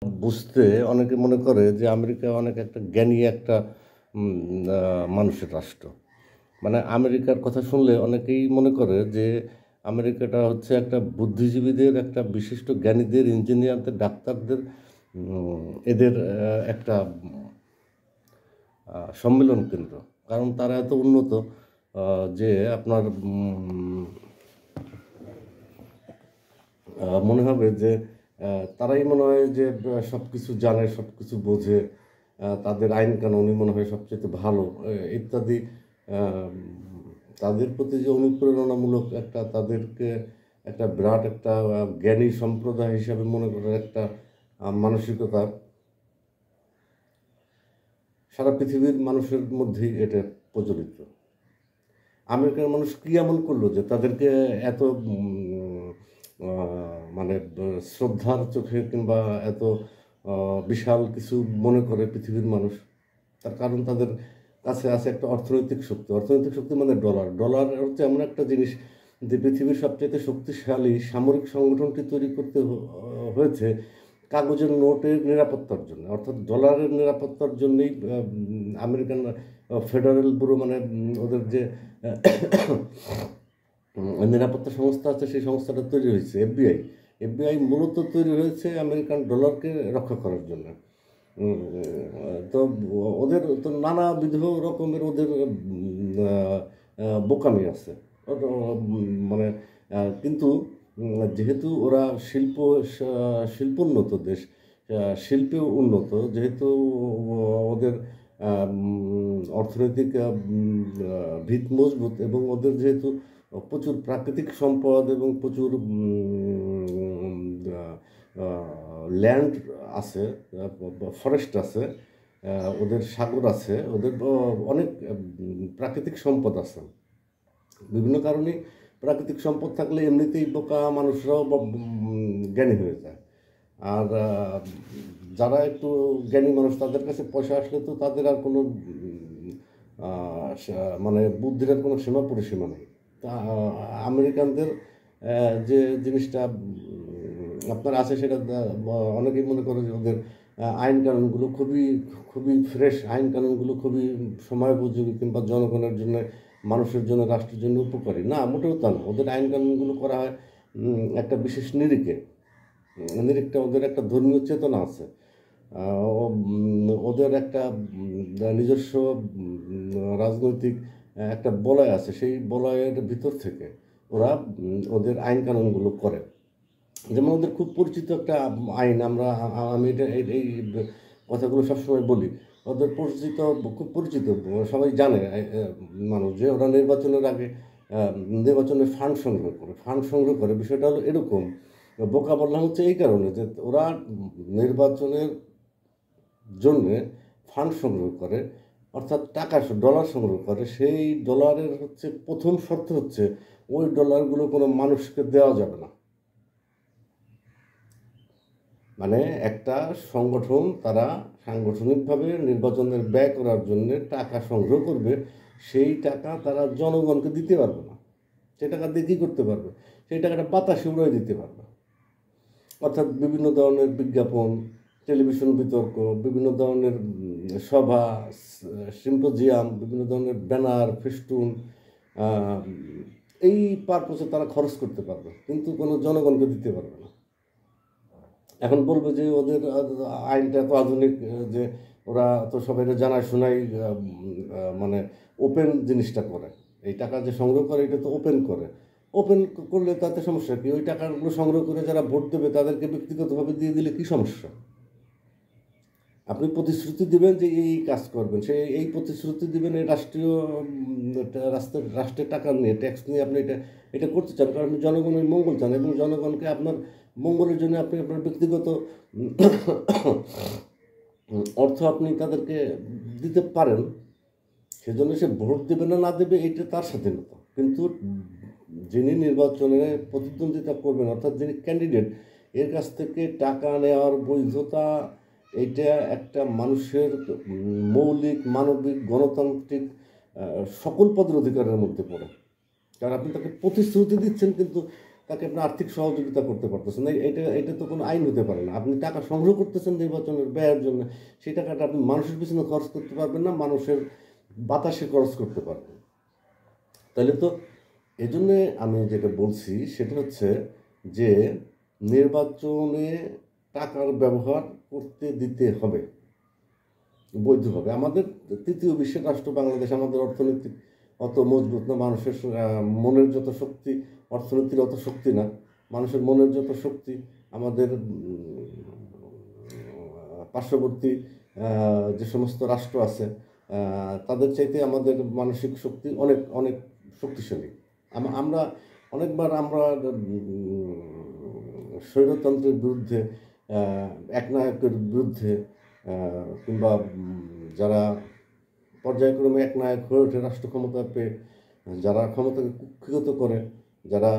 বুঝতে অনেকে মনে করে যে আমেরিকা অনেক একটা জ্ঞানী একটা মানুষের রাষ্ট্র। মানে আমেরিকার কথা শুনলে অনেকেই মনে করে যে আমেরিকাটা হচ্ছে একটা বুদ্ধিজীবীদের, একটা বিশিষ্ট জ্ঞানীদের, ইঞ্জিনিয়ারদের, ডাক্তারদের এদের একটা সম্মেলন কেন্দ্র। কারণ তারা এত উন্নত যে আপনার মনে হবে যে তারাই মনে হয় যে সব কিছু জানে, সব কিছু বোঝে, তাদের আইন কানুনই মনে হয় সবচেয়ে ভালো ইত্যাদি। আহ, তাদের প্রতি যে অনুপ্রেরণামূলক একটা, তাদেরকে একটা বিরাট একটা জ্ঞানী সম্প্রদায় হিসাবে মনে করার একটা মানসিকতা সারা পৃথিবীর মানুষের মধ্যেই এটা প্রচলিত। আমেরিকার মানুষ কি এমন করলো যে তাদেরকে এত মানে শ্রদ্ধার চোখে কিংবা এত বিশাল কিছু মনে করে পৃথিবীর মানুষ? তার কারণ তাদের কাছে আছে একটা অর্থনৈতিক শক্তি। অর্থনৈতিক শক্তি মানে ডলার। ডলার হচ্ছে এমন একটা জিনিস যে পৃথিবীর সবচেয়ে শক্তিশালী সামরিক সংগঠনটি তৈরি করতে হয়েছে কাগজের নোটের নিরাপত্তার জন্য, অর্থাৎ ডলারের নিরাপত্তার জন্যই আমেরিকান ফেডারেল ব্যুরো, মানে ওদের যে নিরাপত্তা সংস্থা আছে, সেই সংস্থাটা তৈরি হয়েছে এফবিআই। এফবিআই মূলত তৈরি হয়েছে আমেরিকান ডলারকে রক্ষা করার জন্য। তো ওদের তো নানাবিধ রকমের ওদের বোকামি আছে। মানে কিন্তু যেহেতু ওরা শিল্পোন্নত দেশ, শিল্পে উন্নত, যেহেতু ওদের অর্থনৈতিক ভিত মজবুত, এবং ওদের যেহেতু প্রচুর প্রাকৃতিক সম্পদ এবং প্রচুর ল্যান্ড আছে, ফরেস্ট আছে, ওদের সাগর আছে, ওদের অনেক প্রাকৃতিক সম্পদ আছে। বিভিন্ন কারণে প্রাকৃতিক সম্পদ থাকলে এমনিতেই বোকা মানুষরাও জ্ঞানী হয়ে যায়। আর যারা একটু জ্ঞানী মানুষ, তাদের কাছে পয়সা আসলে তো তাদের আর কোনো মানে বুদ্ধির আর কোনো সীমা পরিসীমা নেই। তা আমেরিকানদের যে জিনিসটা আপনার আছে, সেটা অনেকেই মনে করে যে ওদের আইন কানুনগুলো খুবই খুবই ফ্রেশ, আইন কানুনগুলো খুবই সময়োপযোগী কিংবা জনগণের জন্য, মানুষের জন্য, রাষ্ট্রের জন্য উপকারী। না, মোটেও তা না। ওদের আইন কানুনগুলো করা হয় একটা বিশেষ নিরিখে। নিরিখটা, ওদের একটা ধর্মীয় চেতনা আছে, ওদের একটা নিজস্ব রাজনৈতিক একটা বলয় আছে। সেই বলয়ের ভিতর থেকে ওরা ওদের আইন কানুনগুলো করে। যেমন ওদের খুব পরিচিত একটা আইন, আমি এটা এই কথাগুলো সবসময় বলি। ওদের খুব পরিচিত, সবাই জানে মানুষ, যে ওরা নির্বাচনের আগে নির্বাচনের ফান্ড সংগ্রহ করে। বিষয়টা হলো এরকম, বোকা বললাম হচ্ছে এই কারণে যে ওরা নির্বাচনের জন্যে ফান্ড সংগ্রহ করে, অর্থাৎ টাকা, ডলার সংগ্রহ করে। সেই ডলারের হচ্ছে প্রথম শর্ত হচ্ছে ওই ডলারগুলো কোনো মানুষকে দেওয়া যাবে না। মানে একটা সংগঠন, তারা সাংগঠনিকভাবে নির্বাচনের ব্যয় করার জন্য টাকা সংগ্রহ করবে, সেই টাকা তারা জনগণকে দিতে পারবে না। সেই টাকা দিয়ে কী করতে পারবে? সেই টাকাটা বাতাসে উড়িয়ে দিতে পারবে। অর্থাৎ বিভিন্ন ধরনের বিজ্ঞাপন, টেলিভিশন বিতর্ক, বিভিন্ন ধরনের সভা, সিম্পোজিয়াম, বিভিন্ন ধরনের ব্যানার, ফেস্টুন, এই পারপোসে তারা খরচ করতে পারবে, কিন্তু কোনো জনগণকে দিতে পারবে না। এখন বলবে যে ওদের আইনটা এত আধুনিক যে ওরা তো সবাই জানায় শোনাই, মানে ওপেন জিনিসটা করে। এই টাকা যে সংগ্রহ করে এটা তো ওপেন করে। ওপেন করলে তাতে সমস্যা কি? ওই টাকাগুলো সংগ্রহ করে যারা ভোট দেবে তাদেরকে ব্যক্তিগতভাবে দিয়ে দিলে কি সমস্যা? আপনি প্রতিশ্রুতি দিবেন যে এই কাজ করবেন, এই প্রতিশ্রুতি দিবেন এই রাষ্ট্রের টাকা নিয়ে, ট্যাক্স নিয়ে আপনি এটা এটা করতে চান, কারণ আপনি জনগণের মঙ্গল চান, এবং জনগণকে আপনার মঙ্গলের জন্য আপনি আপনার ব্যক্তিগত অর্থ আপনি তাদেরকে দিতে পারেন। সেজন্য সে ভোট দেবে না না দেবে এটা তার স্বাধীনতা। কিন্তু যিনি নির্বাচনে প্রতিদ্বন্দ্বিতা করবেন, অর্থাৎ যিনি ক্যান্ডিডেট, এর কাছ থেকে টাকা নেওয়ার বৈধতা, এটা একটা মানুষের মৌলিক মানবিক গণতান্ত্রিক সকল পদের অধিকারের মধ্যে পড়ে। কারণ আপনি তাকে প্রতিশ্রুতি দিচ্ছেন, কিন্তু তাকে আপনি আর্থিক সহযোগিতা করতে পারতেছেন না। এটা তো কোনো আইন হতে পারে না। আপনি টাকা সংগ্রহ করতেছেন নির্বাচনের ব্যয়ের জন্য, সেই টাকাটা আপনি মানুষের পিছনে খরচ করতে পারবেন না, মানুষের বাতাসে খরচ করতে পারবেন। তাহলে তো এই জন্যে আমি যেটা বলছি সেটা হচ্ছে যে নির্বাচনে টাকার ব্যবহার করতে দিতে হবে বৈধভাবে। আমাদের তৃতীয় বিশ্বের রাষ্ট্র বাংলাদেশ, আমাদের অর্থনীতি অত মজবুত না, মানুষের মনের যত শক্তি অর্থনীতির অত শক্তি না। মানুষের মনের যত শক্তি আমাদের পার্শ্ববর্তী যে সমস্ত রাষ্ট্র আছে তাদের চাইতে আমাদের মানসিক শক্তি অনেক অনেক শক্তিশালী। আমরা অনেকবার আমরা স্বৈরতন্ত্রের বিরুদ্ধে, একনায়কের বিরুদ্ধে, কিংবা যারা পর্যায়ক্রমে একনায়ক হয়ে ওঠে রাষ্ট্র ক্ষমতা পেয়ে, যারা ক্ষমতাকে কুক্ষিগত করে, যারা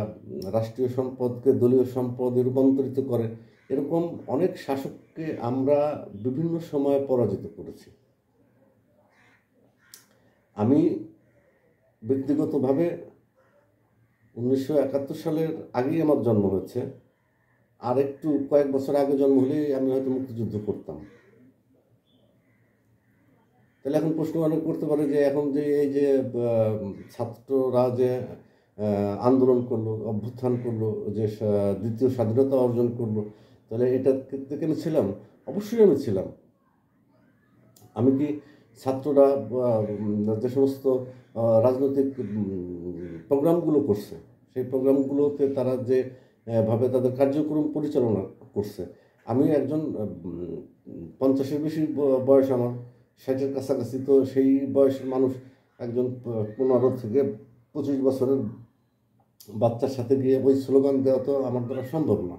রাষ্ট্রীয় সম্পদকে দলীয় সম্পদে রূপান্তরিত করে, এরকম অনেক শাসককে আমরা বিভিন্ন সময়ে পরাজিত করেছি। আমি ব্যক্তিগতভাবে 1971 সালের আগেই আমার জন্ম হয়েছে, আর একটু কয়েক বছর আগে জন্ম হলেই আমি হয়তো মুক্তিযুদ্ধ করতাম। তাহলে এখন প্রশ্ন অনেক করতে পারে যে এখন যে এই যে ছাত্ররা যে আন্দোলন করলো, অভ্যুত্থান করলো, যে দ্বিতীয় স্বাধীনতা অর্জন করলো, তাহলে এটা থেকে আমি ছিলাম? অবশ্যই আমি ছিলাম। আমি কি ছাত্ররা যে সমস্ত রাজনৈতিক প্রোগ্রামগুলো করছে, সেই প্রোগ্রামগুলোতে তারা যে ভাবে তাদের কার্যক্রম পরিচালনা করছে, আমি একজন 50-এর বেশি বয়স, আমার 60-এর কাছাকাছি, তো সেই বয়সের মানুষ একজন 15 থেকে 25 বছরের বাচ্চার সাথে গিয়ে ওই স্লোগান দেওয়া তো আমার দ্বারা সম্ভব না।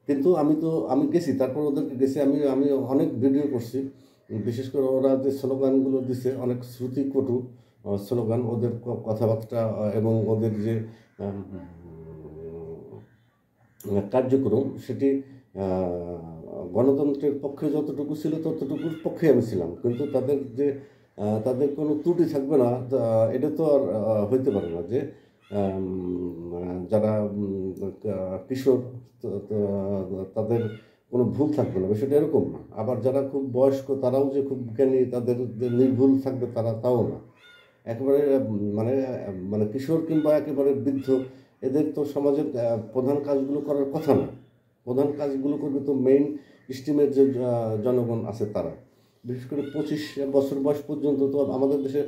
কিন্তু আমি গেছি, তারপর ওদেরকে গেছি, আমি অনেক ভিডিও করছি। বিশেষ করে ওরা যে স্লোগানগুলো দিছে, অনেক শ্রুতিকটু স্লোগান, ওদের কথাবার্তা এবং ওদের যে কার্যক্রম, সেটি গণতন্ত্রের পক্ষে যতটুকু ছিল ততটুকুর পক্ষে আমি ছিলাম। কিন্তু তাদের কোনো ত্রুটি থাকবে না, এটা তো আর হইতে পারে না যে যারা কিশোর তাদের কোনো ভুল থাকবে না, বিষয়টা এরকম না। আবার যারা খুব বয়স্ক তারাও যে খুব জ্ঞানী, তাদের যে নির্ভুল থাকবে তাও না। একেবারে মানে মানে কিশোর কিংবা একেবারে বৃদ্ধ, এদের তো সমাজের প্রধান কাজগুলো করার কথা না। প্রধান কাজগুলো করবে তো মেইন স্ট্রিমের যে জনগণ আছে তারা। বিশেষ করে 25 বছর বয়স পর্যন্ত তো আমাদের দেশে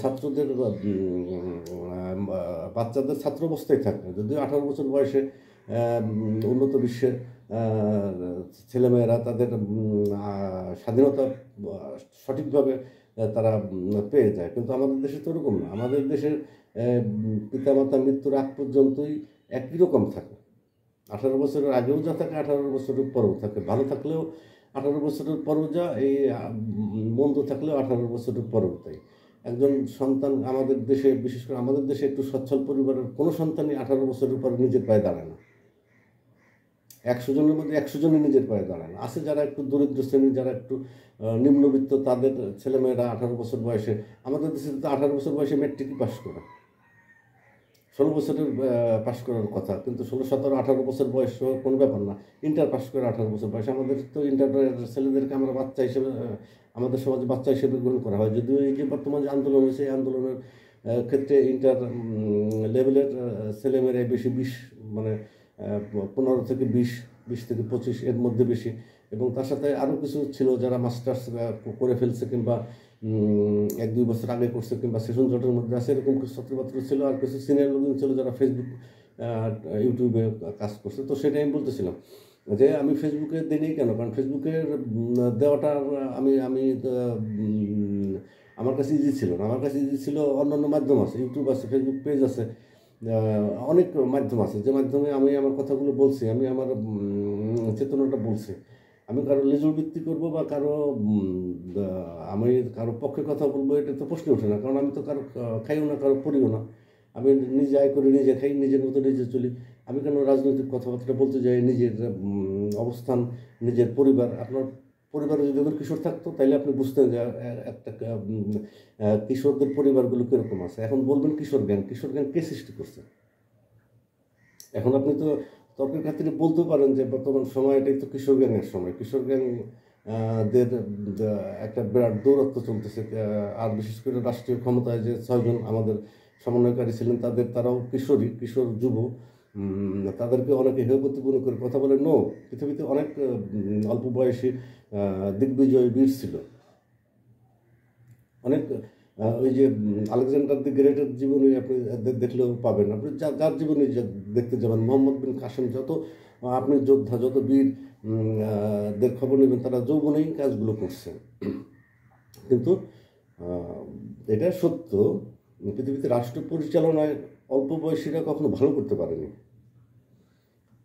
ছাত্রদের বাচ্চাদের ছাত্র অবস্থায় থাকে, যদিও 18 বছর বয়সে উন্নত বিশ্বের ছেলেমেয়েরা তাদের স্বাধীনতা সঠিকভাবে তারা পেয়ে যায়। কিন্তু আমাদের দেশে তো ওরকম না। আমাদের দেশের পিতামাতা মৃত্যুর আগ পর্যন্তই একই রকম থাকে। 18 বছরের আগেও যা থাকে, 18 বছরের পরেও থাকে। ভালো থাকলেও 18 বছরের পরেও যা, এই মন্দ থাকলেও 18 বছরের পরেও তাই। একজন সন্তান আমাদের দেশে, বিশেষ করে আমাদের দেশে একটু সচ্ছল পরিবারের কোনো সন্তানই 18 বছরের পরে নিজের পায়ে দাঁড়ায় না। 100 জনের মধ্যে 100 জনই নিজের পায়ে দাঁড়ায় না। আছে যারা একটু দরিদ্র শ্রেণীর, যারা একটু নিম্নবিত্ত, তাদের ছেলেমেয়েরা 18 বছর বয়সে, আমাদের দেশে তো 18 বছর বয়সে ম্যাট্রিকই পাস করে, 16 বছরের পাশ করার কথা, কিন্তু 16, 17, 18 বছর বয়স কোনো ব্যাপার না। ইন্টার পাস করে 18 বছর বয়স। আমাদের তো ইন্টারের ছেলেদেরকে আমরা বাচ্চা হিসেবে, আমাদের সমাজে বাচ্চা হিসেবে গ্রহণ করা হয়। যদিও এই যে বর্তমান যে আন্দোলন হয়েছে, এই আন্দোলনের ক্ষেত্রে ইন্টার লেভেলের ছেলেমেয়েরাই বেশি, 20 মানে 15 থেকে 20 থেকে 25 এর মধ্যে বেশি। এবং তার সাথে আরও কিছু ছিল যারা মাস্টার্স করে ফেলছে, কিংবা 1-2 বছর আগে করছে, কিংবা সেশন জটের মধ্যে আছে, এরকম কিছু ছাত্রছাত্র ছিল। আর কিছু সিনিয়র লোকজন ছিল যারা ফেসবুক ইউটিউবে কাজ করছে। তো সেটাই আমি বলতেছিলাম যে আমি ফেসবুকে দিইনি কেন, কারণ ফেসবুকের দেওয়াটা আমি আমি আমার কাছে ইজি ছিল না। আমার কাছে ইজি ছিল অন্যান্য মাধ্যম আছে, ইউটিউব আছে, ফেসবুক পেজ আছে, অনেক মাধ্যম আছে, যে মাধ্যমে আমি আমার কথাগুলো বলছি, আমি আমার চেতনাটা বলছি। আমি কারো লেজুর ভিত্তি করবো বা আমি কারো পক্ষে কথা বলবো, এটা তো প্রশ্ন ওঠে না। কারণ আমি তো কারো খাইও না, কারো পড়িও না। আমি নিজে আয় করে নিজে খাই, নিজের মতো নিজে চলি। আমি কেন রাজনৈতিক কথাবার্তা বলতে যাই? নিজের অবস্থান, নিজের পরিবার, আপনার পরিবারে যদি একজন কিশোর থাকতো তাহলে আপনি বুঝতেন যে একটা কিশোরদের পরিবারগুলো কীরকম আছে। এখন বলবেন কিশোর গ্যাং কে সৃষ্টি করছে? এখন আপনি তো তর্কের খাতিরে বলতে পারেন যে বর্তমান সময়টাই তো কিশোর গ্যাংয়ের সময়। কিশোর গ্যাং দের একটা বিরাট দৌরাত্ম্য চলতেছে। আর বিশেষ করে রাষ্ট্রীয় ক্ষমতায় যে 6 জন আমাদের সমন্বয়কারী ছিলেন তারাও কিশোর যুব। তাদেরকে অনেকে হেয় প্রতিপন্ন করে কথা বলে। পৃথিবীতে অনেক অল্প বয়সী দিগ্বিজয়ী বীর ছিল। অনেক ওই যে আলেকজান্ডার দি গ্রেটের জীবনী আপনি দেখলেও পাবেন। আপনি যার জীবনী দেখতে যাবেন, মোহাম্মদ বিন কাসেম, যত আপনি যোদ্ধা, যত বীর দের খবর নেবেন, তারা যৌবনেই কাজগুলো করছে। কিন্তু এটা সত্য, পৃথিবীতে রাষ্ট্র পরিচালনায় অল্প বয়সীরা কখনো ভালো করতে পারেনি।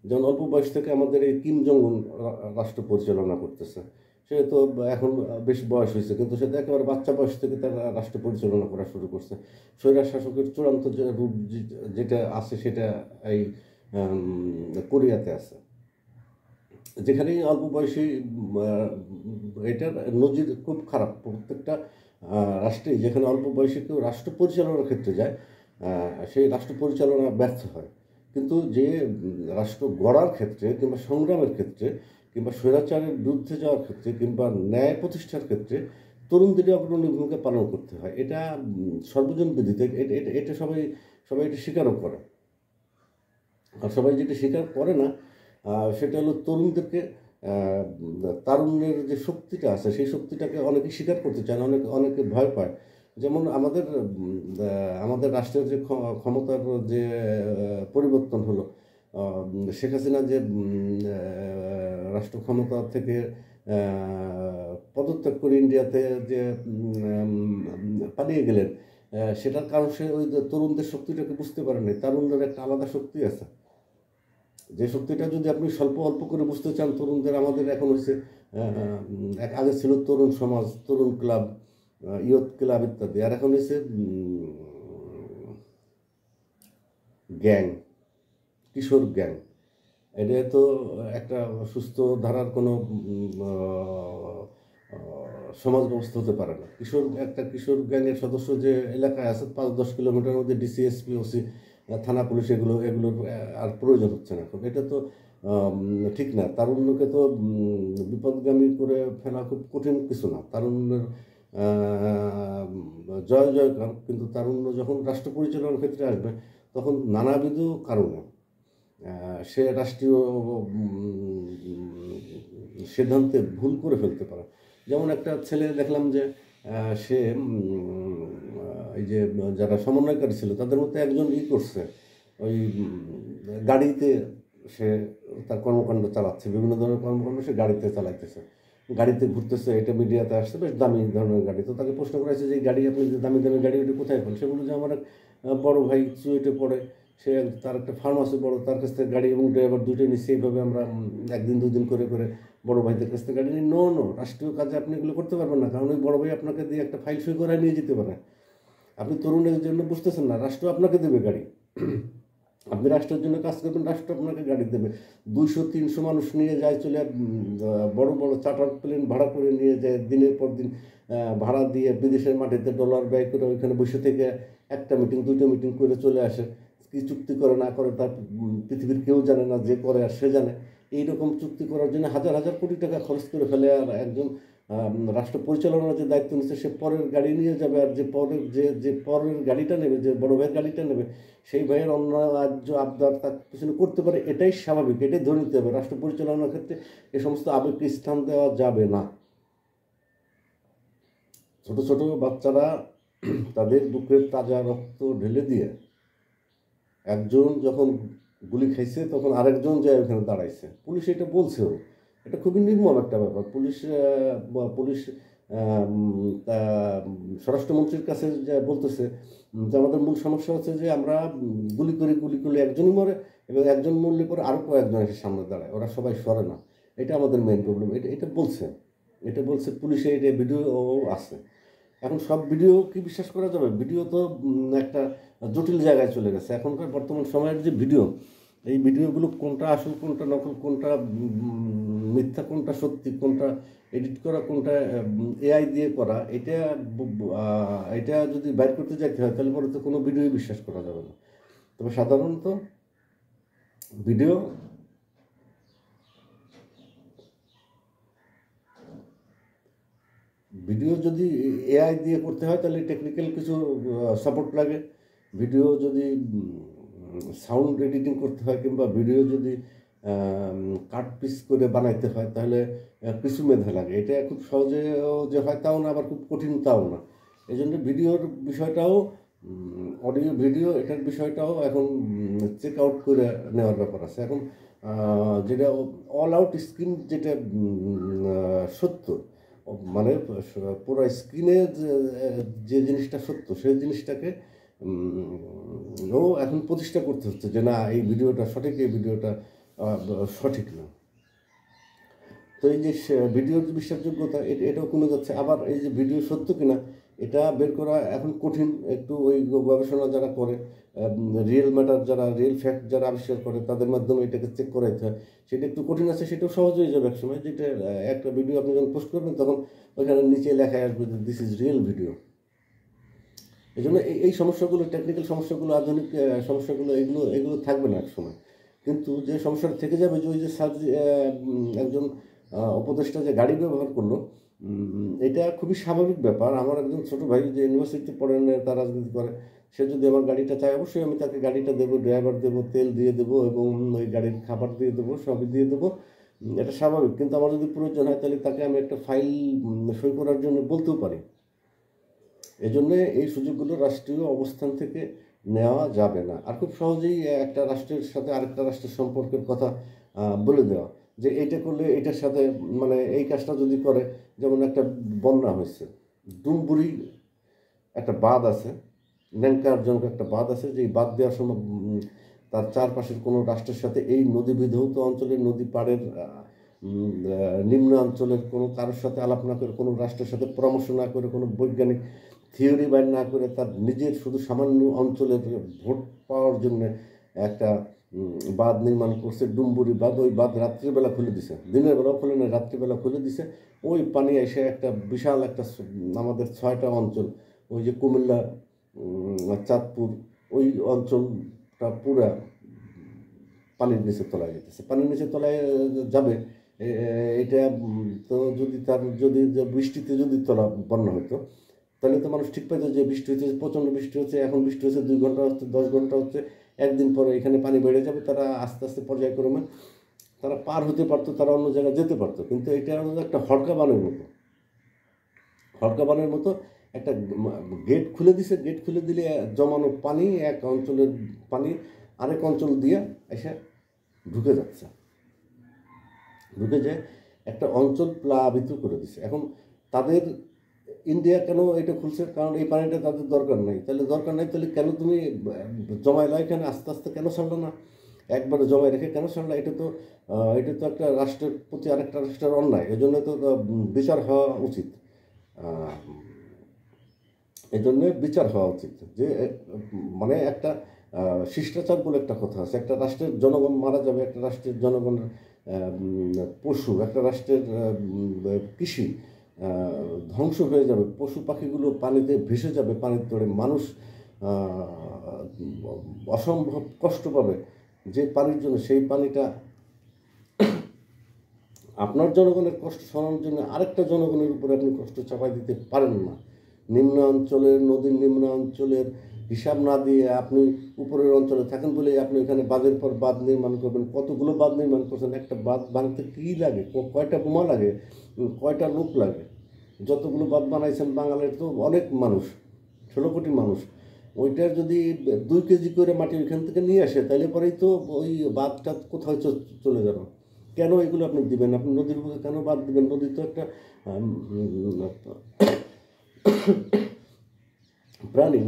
যেমন অল্প বয়স থেকে আমাদের এই কিম জং উন রাষ্ট্র পরিচালনা করতেছে। সে তো এখন বেশ বয়স হয়েছে, কিন্তু সে তো একেবারে বাচ্চা বয়স থেকে তারা রাষ্ট্র পরিচালনা করা শুরু করছে। স্বৈরাজ শাসকের চূড়ান্ত যে রূপ যেটা আছে সেটা এই কোরিয়াতে আছে, যেখানেই অল্প বয়সী এটার নজির খুব খারাপ। প্রত্যেকটা রাষ্ট্রেই যেখানে অল্প বয়সী কেউ রাষ্ট্র পরিচালনার ক্ষেত্রে যায়, সেই রাষ্ট্র পরিচালনা ব্যর্থ হয়। কিন্তু যে রাষ্ট্র গড়ার ক্ষেত্রে কিংবা সংগ্রামের ক্ষেত্রে কিংবা স্বৈরাচারের বিরুদ্ধে যাওয়ার ক্ষেত্রে কিংবা ন্যায় প্রতিষ্ঠার ক্ষেত্রে তরুণদেরই অগ্রণী ভূমিকা পালন করতে হয়, এটা সর্বজন বিদিত। এটা সবাই এটা স্বীকারও করে। আর সবাই যেটা স্বীকার করে না সেটা হলো তরুণদেরকে তারুণ্যের যে শক্তিটা আছে সেই শক্তিটাকে অনেকে স্বীকার করতে চায় না, অনেকে ভয় পায়। যেমন আমাদের রাষ্ট্রের যে ক্ষমতার যে পরিবর্তন হলো, শেখ হাসিনা যে রাষ্ট্র ক্ষমতা থেকে পদত্যাগ করে ইন্ডিয়াতে যে পালিয়ে গেলেন, সেটার কারণ সে ওই তরুণদের শক্তিটাকে বুঝতে পারেনি। তারুণদের একটা আলাদা শক্তি আছে, যে শক্তিটা যদি আপনি অল্প করে বুঝতে চান। তরুণদের আমাদের এখন হচ্ছে আগে ছিল তরুণ সমাজ, তরুণ ক্লাব, ইয়ুথ ক্লাব ইত্যাদি, আর এখন হচ্ছে গ্যাং, কিশোর গ্যাং। এটা তো একটা সুস্থ ধারার কোনো সমাজ ব্যবস্থা হতে পারে না। একটা কিশোর গ্যাংয়ের সদস্য যে এলাকায় আছে 5-10 কিলোমিটার মধ্যে ডিসিএসপি, ওসি, থানা পুলিশ, এগুলোর আর প্রয়োজন হচ্ছে না এখন। এটা তো ঠিক না। তারুণ্যকে তো বিপদগামী করে ফেলা খুব কঠিন কিছু না। তারুণ্যের জয়কার। কিন্তু তারুণ্য যখন রাষ্ট্র পরিচালনার ক্ষেত্রে আসবে, তখন নানাবিধ কারণে সে রাষ্ট্রীয় সিদ্ধান্তে ভুল করে ফেলতে পারে। যেমন একটা ছেলে দেখলাম যে সে এই যে যারা সমন্বয়কারী ছিল তাদের মধ্যে একজন করছে, ওই গাড়িতে সে তার কর্মকাণ্ড চালাচ্ছে, বিভিন্ন ধরনের কর্মকাণ্ড সে গাড়িতে চালাইতেছে, গাড়িতে ঘুরতেছে। এটা মিডিয়াতে আসছে, বেশ দামি ধরনের গাড়ি। তো তাকে প্রশ্ন করা হয়েছে যে এই গাড়ি, আপনি যে দামি গাড়ি, ওটা কোথায় পান? সে বলল যে আমার এক বড় ভাই চুয়েটে পড়ে, তার একটা ফার্ম আছে বড়, তার কাছ থেকে গাড়ি এবং ড্রাইভার দুটোই নিচ্ছে। এইভাবে আমরা 1 দিন 2 দিন করে বড় ভাইদের কাছ থেকে গাড়ি নিই। রাষ্ট্রীয় কাজে আপনি এগুলো করতে পারবেন না, কারণ ওই বড় ভাই আপনাকে দিয়ে একটা ফাইল সই করে নিয়ে যেতে পারে। আপনি তরুণের জন্য বুঝতেছেন না, রাষ্ট্র আপনাকে দেবে গাড়ি। আপনি রাষ্ট্রের জন্য কাজ করবেন, রাষ্ট্র আপনাকে গাড়ি দেবে। 200-300 মানুষ নিয়ে যায়, চলে বড় বড় চার্টার প্লেন ভাড়া করে নিয়ে যায়, দিনের পর দিন ভাড়া দিয়ে বিদেশের মাটিতে ডলার ব্যয় করে ওইখানে বসে থেকে 1টা মিটিং 2টা মিটিং করে চলে আসে। কি চুক্তি করে না করে তার পৃথিবীর কেউ জানে না, যে করে আর সে জানে। এইরকম চুক্তি করার জন্য হাজার হাজার কোটি টাকা খরচ করে ফেলে। আর একজন রাষ্ট্র পরিচালনার যে দায়িত্ব নিচ্ছে, সে পরের গাড়ি নিয়ে যাবে, আর যে পরের গাড়িটা নেবে, যে বড় ভাইয়ের গাড়িটা নেবে, সেই ভাইয়ের অন্য রাজ্য আবদার তার পিছনে করতে পারে। এটাই স্বাভাবিক, এটাই ধরে নিতে হবে। রাষ্ট্র পরিচালনার ক্ষেত্রে এ সমস্ত আবেগকে স্থান দেওয়া যাবে না। ছোট ছোট বাচ্চারা তাদের বুকের তাজা রক্ত ঢেলে দিয়ে, একজন যখন গুলি খাইছে তখন আরেকজন যায় ওখানে দাঁড়াইছে। পুলিশ এটা বলছেও। এটা খুবই নির্মম একটা ব্যাপার। পুলিশ স্বরাষ্ট্রমন্ত্রীর কাছে যা বলতেছে যে আমাদের মূল সমস্যা হচ্ছে যে আমরা গুলি করি, একজনই মরে, এবং একজন মরলে পরে আরও কয়েকজন এসে সামনে দাঁড়ায়, ওরা সবাই সরে না। এটা আমাদের মেইন প্রবলেম। এটা বলছে পুলিশে, এটা ভিডিও আছে। এখন সব ভিডিও কি বিশ্বাস করা যাবে? ভিডিও তো একটা জটিল জায়গায় চলে গেছে। এখনকার বর্তমান সময়ের যে ভিডিও, এই ভিডিওগুলো কোনটা আসল, কোনটা নকল, কোনটা মিথ্যা, কোনটা সত্যি, কোনটা এডিট করা, কোনটা এআই দিয়ে করা, এটা যদি বাইর করতে যাইতে হয়, তাহলে পরে তো কোনো ভিডিও বিশ্বাস করা যাবে না। তবে সাধারণত ভিডিও ভিডিও যদি এআই দিয়ে করতে হয় তাহলে টেকনিক্যাল কিছু সাপোর্ট লাগে। ভিডিও যদি সাউন্ড এডিটিং করতে হয় কিংবা ভিডিও যদি কাট পিস করে বানাইতে হয় তাহলে কিছু মেধা লাগে। এটা খুব সহজেও যে হয় তাও না, আবার খুব কঠিন তাও না। এই জন্য ভিডিওর বিষয়টাও, অডিও ভিডিও এটার বিষয়টাও এখন চেক আউট করে নেওয়ার ব্যাপার আছে। এখন যেটা অল আউট স্ক্রিন, যেটা সত্য, মানে পুরো স্ক্রিনে যে জিনিসটা সত্য সেই জিনিসটাকে ও এখন প্রতিষ্ঠা করতে হচ্ছে যে না, এই ভিডিওটা সঠিক, এই ভিডিওটা সঠিক না। তো এই যে ভিডিওর বিশ্বাসযোগ্যতা এটাও কমে যাচ্ছে। আবার এই যে ভিডিও সত্য কিনা এটা বের করা এখন কঠিন একটু। ওই গবেষণা যারা করে, রিয়েল ম্যাটার যারা, রিয়েল ফ্যাক্ট যারা আবিষ্কার করে তাদের মাধ্যমে এটাকে চেক করাইতে হয়। সেটা একটু কঠিন আছে, সেটাও সহজ হয়ে যাবে একসময়। যেটা একটা ভিডিও আপনি যখন পোস্ট করবেন তখন ওইখানে নিচে লেখা আসবে যে দিস ইজ রিয়েল ভিডিও। এই জন্য এই সমস্যাগুলো, টেকনিক্যাল সমস্যাগুলো, আধুনিক সমস্যাগুলো, এগুলো থাকবে না এক সময়। কিন্তু যে সমস্যাটা থেকে যাবে যে ওই যে একজন উপদেষ্টা যে গাড়ি ব্যবহার করলো, এটা খুবই স্বাভাবিক ব্যাপার। আমার একজন ছোটো ভাই যে ইউনিভার্সিটিতে পড়েন, তার রাজনীতি করে, সে যদি আমার গাড়িটা চায় অবশ্যই আমি তাকে গাড়িটা দেবো, ড্রাইভার দেবো, তেল দিয়ে দেবো এবং ওই গাড়ির খাবার দিয়ে দেবো, সবই দিয়ে দেবো। এটা স্বাভাবিক। কিন্তু আমার যদি প্রয়োজন হয় তাহলে তাকে আমি একটা ফাইল সই করার জন্য বলতেও পারি। এজন্যে এই সুযোগগুলো রাষ্ট্রীয় অবস্থান থেকে নেওয়া যাবে না। আর খুব সহজেই একটা রাষ্ট্রের সাথে আরেকটা রাষ্ট্রের সম্পর্কের কথা বলে দেওয়া, যে এইটা করলে এটার সাথে, মানে এই কাজটা যদি করে, যেমন একটা বন্যা হয়েছে, ডুমবুরি একটা বাঁধ আছে, ন্যাংকারজনক একটা বাঁধ আছে, যে বাঁধ দেওয়ার সময় তার চারপাশের কোনো রাষ্ট্রের সাথে, এই নদী বিধৌত অঞ্চলের, নদী পাড়ের নিম্ন অঞ্চলের কোনো কারোর সাথে আলাপ না করে, কোনো রাষ্ট্রের সাথে পরামর্শ না করে, কোনো বৈজ্ঞানিক থিওরি বাইর না করে, তার নিজের শুধু সামান্য অঞ্চলের ভোট পাওয়ার জন্য একটা বাঁধ নির্মাণ করছে, ডুমবুরি বাঁধ। ওই বাঁধ রাত্রিবেলা খুলে দিছে, দিনের বেলাও খুলে না, রাত্রিবেলা খুলে দিছে। ওই পানি এসে একটা বিশাল একটা, আমাদের 6টা অঞ্চল, ওই যে কুমিল্লা, চাঁদপুর, ওই অঞ্চলটা পুরা পানির নিচে তলায় যেতেছে, পানির নিচে তলায় যাবে। এটা তো যদি তার যদি বৃষ্টিতে যদি তলা বন্যা হতো তাহলে তো মানুষ ঠিক পাইতো যে বৃষ্টি হচ্ছে, প্রচণ্ড বৃষ্টি হচ্ছে, এখন বৃষ্টি হচ্ছে 2 ঘন্টা হচ্ছে, 10 ঘন্টা হচ্ছে, একদিন পরে এখানে পানি বেড়ে যাবে। তারা আস্তে আস্তে পর্যায়ক্রমে তারা পার হতে পারতো, তারা অন্য জায়গায় যেতে পারতো। কিন্তু এটা একটা হড়কা বানের মতো, হড়কা বানের মতো একটা গেট খুলে দিছে। গেট খুলে দিলে জমানো পানি, এক অঞ্চলের পানি আরেক অঞ্চল দিয়ে এসে ঢুকে যাচ্ছে, ঢুকে যায় একটা অঞ্চল প্লাবিত করে দিছে। এখন তাদের ইন্ডিয়া কেন এটা খুলছে? কারণ এই পানিটা তাদের দরকার নাই। তাহলে দরকার নাই, তাহলে কেন তুমি জমাইলা এখানে, আস্তে আস্তে কেন ছাড়লো না? একবারে জমায় রেখে কেন ছাড়লা? এটা তো একটা রাষ্ট্রের প্রতি আরেকটা রাষ্ট্রের অন্যায়। এজন্য তো বিচার হওয়া উচিত। এই জন্যে বিচার হওয়া উচিত যে, মানে একটা শিষ্টাচার বলে একটা কথা আছে। একটা রাষ্ট্রের জনগণ মারা যাবে, একটা রাষ্ট্রের জনগণের পশু, একটা রাষ্ট্রের কৃষি ধ্বংস হয়ে যাবে, পশু পাখিগুলো পানিতে ভেসে যাবে, পানির তরে মানুষ অসম্ভব কষ্ট পাবে যে পানির জন্য। সেই পানিটা আপনার জনগণের কষ্ট সরানোর জন্য আরেকটা জনগণের উপরে আপনি কষ্ট চাপাই দিতে পারেন না। নিম্ন অঞ্চলের, নদীর নিম্ন অঞ্চলের হিসাব না দিয়ে আপনি উপরের অঞ্চলে থাকেন বলে আপনি এখানে বাঁধের পর বাঁধ নির্মাণ করবেন। কতগুলো বাঁধ নির্মাণ করছেন? একটা বাঁধ ভাঙতে কী লাগে? কয়টা বোমা লাগে? কয়টা লোক লাগে? যতগুলো বাঁধ বানাইছেন, বাঙালির তো অনেক মানুষ, 16 কোটি মানুষ। ওইটার যদি 2 কেজি করে মাটি ওইখান থেকে নিয়ে আসে তাহলে পরেই তো ওই বাঁধটা কোথাও চলে যাবে। কেন এগুলো আপনি দিবেন? আপনি নদীর বুকে কেন বাদ দিবেন? নদী তো একটা প্রাণী।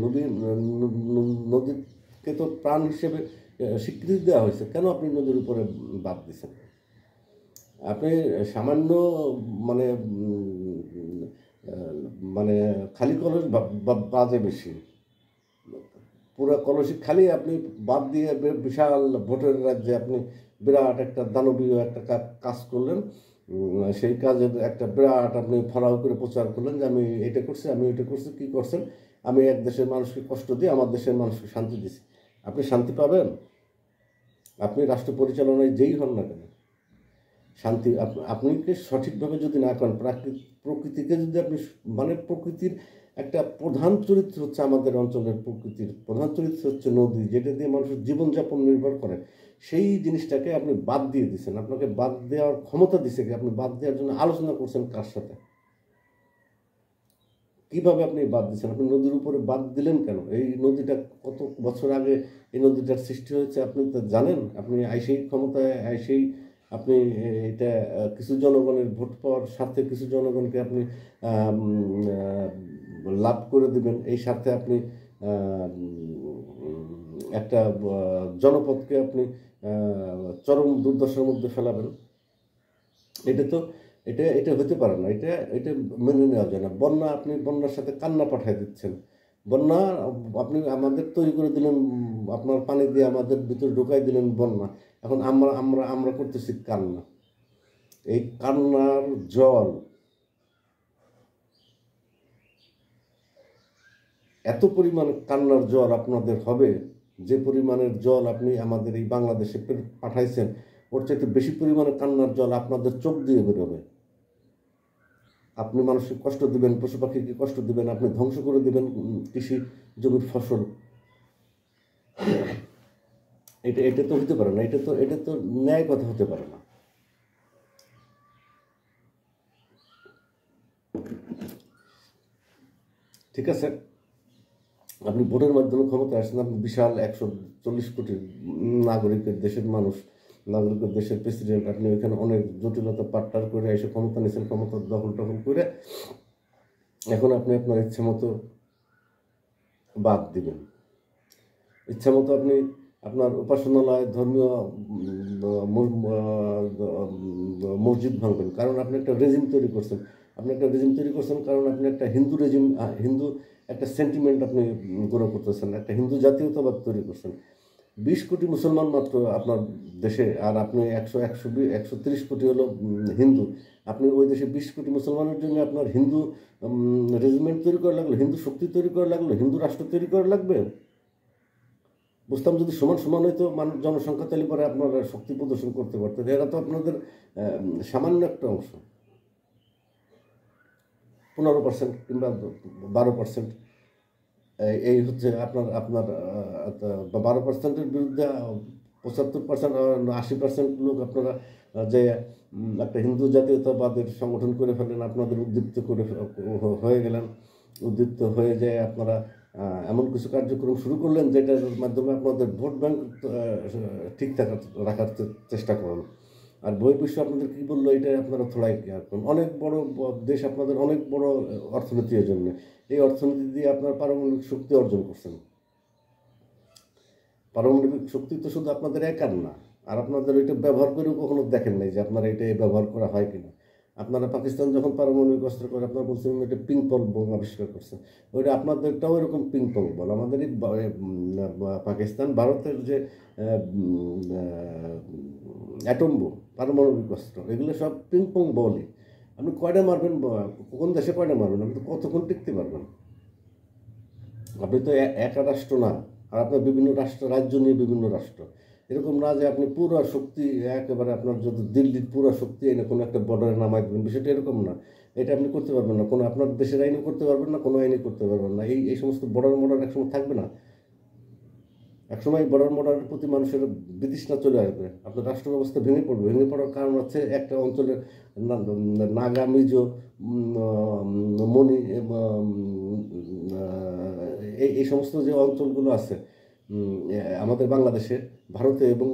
নদীকে তো প্রাণ হিসেবে স্বীকৃতি দেওয়া হয়েছে। কেন আপনি নদীর উপরে বাদ দিচ্ছেন? আপনি সামান্য মানে মানে খালি কলস বাজে বেশি, পুরো কলসি খালি আপনি বাদ দিয়ে বিশাল ভোটের রাজ্যে আপনি বিরাট একটা দানবীয় একটা কাজ করলেন। সেই কাজের একটা বিরাট আপনি ফলাও করে প্রচার করলেন যে আমি এটা করছি, আমি এটা করছি। কী করছেন? আমি এক দেশের মানুষকে কষ্ট দিয়ে আমার দেশের মানুষকে শান্তি দিছি। আপনি শান্তি পাবেন? আপনি রাষ্ট্র পরিচালনায় যেই হন না কেন, শান্তি আপনি সঠিকভাবে যদি না করেন, প্রকৃতিকে যদি আপনি মানে প্রকৃতির একটা প্রধান চরিত্র হচ্ছে আমাদের অঞ্চলের প্রকৃতির প্রধান চরিত্র হচ্ছে নদী, যেটা দিয়ে মানুষের জীবনযাপন নির্ভর করে, সেই জিনিসটাকে আপনি বাদ দিয়ে দিচ্ছেন। আপনাকে বাদ দেওয়ার ক্ষমতা দিছে কি? আপনি বাদ দেওয়ার জন্য আলোচনা করছেন কার সাথে? কিভাবে আপনি বাদ দিচ্ছেন? আপনি নদীর উপরে বাদ দিলেন কেন? এই নদীটা কত বছর আগে এই নদীটার সৃষ্টি হয়েছে আপনি তো জানেন। আপনি আইসেই ক্ষমতায় আইসেই আপনি এটা কিছু জনগণের ভোট পাওয়ার স্বার্থে কিছু জনগণকে আপনি আম, লাভ করে দিবেন, এই স্বার্থে আপনি একটা জনপদকে আপনি চরম দুর্দশার মধ্যে ফেলাবেন। এটা তো এটা এটা হতে পারে না, এটা এটা মেনে নেওয়া যায় না। বন্যা, আপনি বন্যার সাথে কান্না পাঠিয়ে দিচ্ছেন। বন্যা আপনি আমাদের তৈরি করে দিলেন, আপনার পানি দিয়ে আমাদের ভিতরে ঢুকাই দিলেন বন্যা। এখন আমরা আমরা আমরা করতেছি কান্না। এই কান্নার জল, এত পরিমাণ কান্নার জল আপনাদের হবে, যে পরিমাণের জল আপনি আমাদের এই বাংলাদেশে পাঠাইছেন, ওর চাইতে বেশি পরিমাণে কান্নার জল আপনাদের চোখ দিয়ে বেরোবে। আপনি মানুষকে কষ্ট দিবেন, পশু পাখিকে কষ্ট দিবেন, আপনি ধ্বংস করে দিবেন কৃষি জমির ফসল। এটা এটা তো হতে পারে না, এটা তো ন্যায় কথা হতে পারে না। ঠিক আছে, আপনি ভোটের মাধ্যমে ক্ষমতায় আসছেন, আপনি বিশাল 140 কোটি নাগরিকের দেশের মানুষ, নাগরিকের দেশের প্রেসিডেন্ট, আপনি ওইখানে অনেক জটিলতা পাট্টার করে এসে ক্ষমতা নিয়েছেন, ক্ষমতার দখল টখল করে এখন আপনি আপনার ইচ্ছে মতো বাদ দিবেন। ইচ্ছা মতো আপনি আপনার উপাসনালয়, ধর্মীয় মসজিদ ভাঙবেন, কারণ আপনি একটা রেজিম তৈরি করছেন। আপনি একটা রেজিম তৈরি করছেন কারণ আপনি একটা হিন্দু রেজিম, হিন্দু একটা সেন্টিমেন্ট আপনি গড়ে করতেছেন, একটা হিন্দু জাতীয়তাবাদ তৈরি করছেন। 20 কোটি মুসলমান মাত্র আপনার দেশে, আর আপনি 130 কোটি হলো হিন্দু। আপনি ওই দেশে 20 কোটি মুসলমানের জন্য আপনার হিন্দু রেজিমেন্ট তৈরি করা লাগলো, হিন্দু শক্তি তৈরি করা লাগলো, হিন্দু রাষ্ট্র তৈরি করা লাগবে। বুঝতাম যদি সমান সমান হয়তো মানুষ জনসংখ্যা, তাহলে পরে আপনারা শক্তি প্রদর্শন করতে পারতেন। এরা তো আপনাদের সামান্য একটা অংশ, 15% কিংবা 12%। এই হচ্ছে আপনার আপনার 12%-এর বিরুদ্ধে 75%, 80% লোক আপনারা যে একটা হিন্দু জাতীয়তাবাদের সংগঠন করে ফেলেন, আপনাদের উদ্দীপ্ত করে হয়ে গেলেন। উদ্দীপ্ত হয়ে যায় আপনারা এমন কিছু কার্যক্রম শুরু করলেন যেটার মাধ্যমে আপনাদের ভোট ব্যাংক ঠিক রাখার চেষ্টা করেন। আর বহির্বিশ্ব আপনাদের কী বললো, এটা আপনারা থোড়াই কেয়ার করুন। অনেক বড় দেশ, আপনাদের অনেক বড় অর্থনীতি এর জন্য। এই অর্থনীতি দিয়ে আপনার পারমাণবিক শক্তি অর্জন করছেন। পারমাণবিক শক্তি তো শুধু আপনাদের একার না, আর আপনাদের ওইটা ব্যবহার করেও কখনো দেখেন নাই যে আপনারা এটা ব্যবহার করা হয় কিনা। আপনারা পাকিস্তান যখন পারমাণবিক অস্ত্র করে, আপনারা বলছেন এটা পিং পং বোম আবিষ্কার করছে, ওইটা আপনাদেরটাও এরকম পিং পং বল। আমাদের এই পাকিস্তান ভারতের যে অ্যাটম বোম, পারমাণবিক অস্ত্র, এগুলো সব পিং পং বলই। আপনি কয়টা মারবেন, কোন দেশে কয়টা মারবেন, আপনি তো কতক্ষণ টিকতে পারবেন? আপনি তো একা রাষ্ট্র না, আর আপনার বিভিন্ন রাষ্ট্র, রাজ্য নিয়ে বিভিন্ন রাষ্ট্র। এরকম না যে আপনি পুরো শক্তি একেবারে আপনার যদি দিল্লির পুরো শক্তি এনে কোনো একটা বর্ডারে নামাই দেবেন, বিষয়টা এরকম না। এটা আপনি করতে পারবেন না, কোনো আপনার দেশের আইনও করতে পারবেন না, কোনো আইনই করতে পারবেন না। এই সমস্ত বর্ডার একসময় থাকবে না। একসময় বর্ডারের প্রতি মানুষের বিতৃষ্ণা চলে আসবে, আপনার রাষ্ট্র ব্যবস্থা ভেঙে পড়বে। ভেঙে পড়ার কারণ হচ্ছে একটা অঞ্চলের নাগা, মিজো, মণি, এই সমস্ত যে অঞ্চলগুলো আছে আমাদের বাংলাদেশে, ভারতে এবং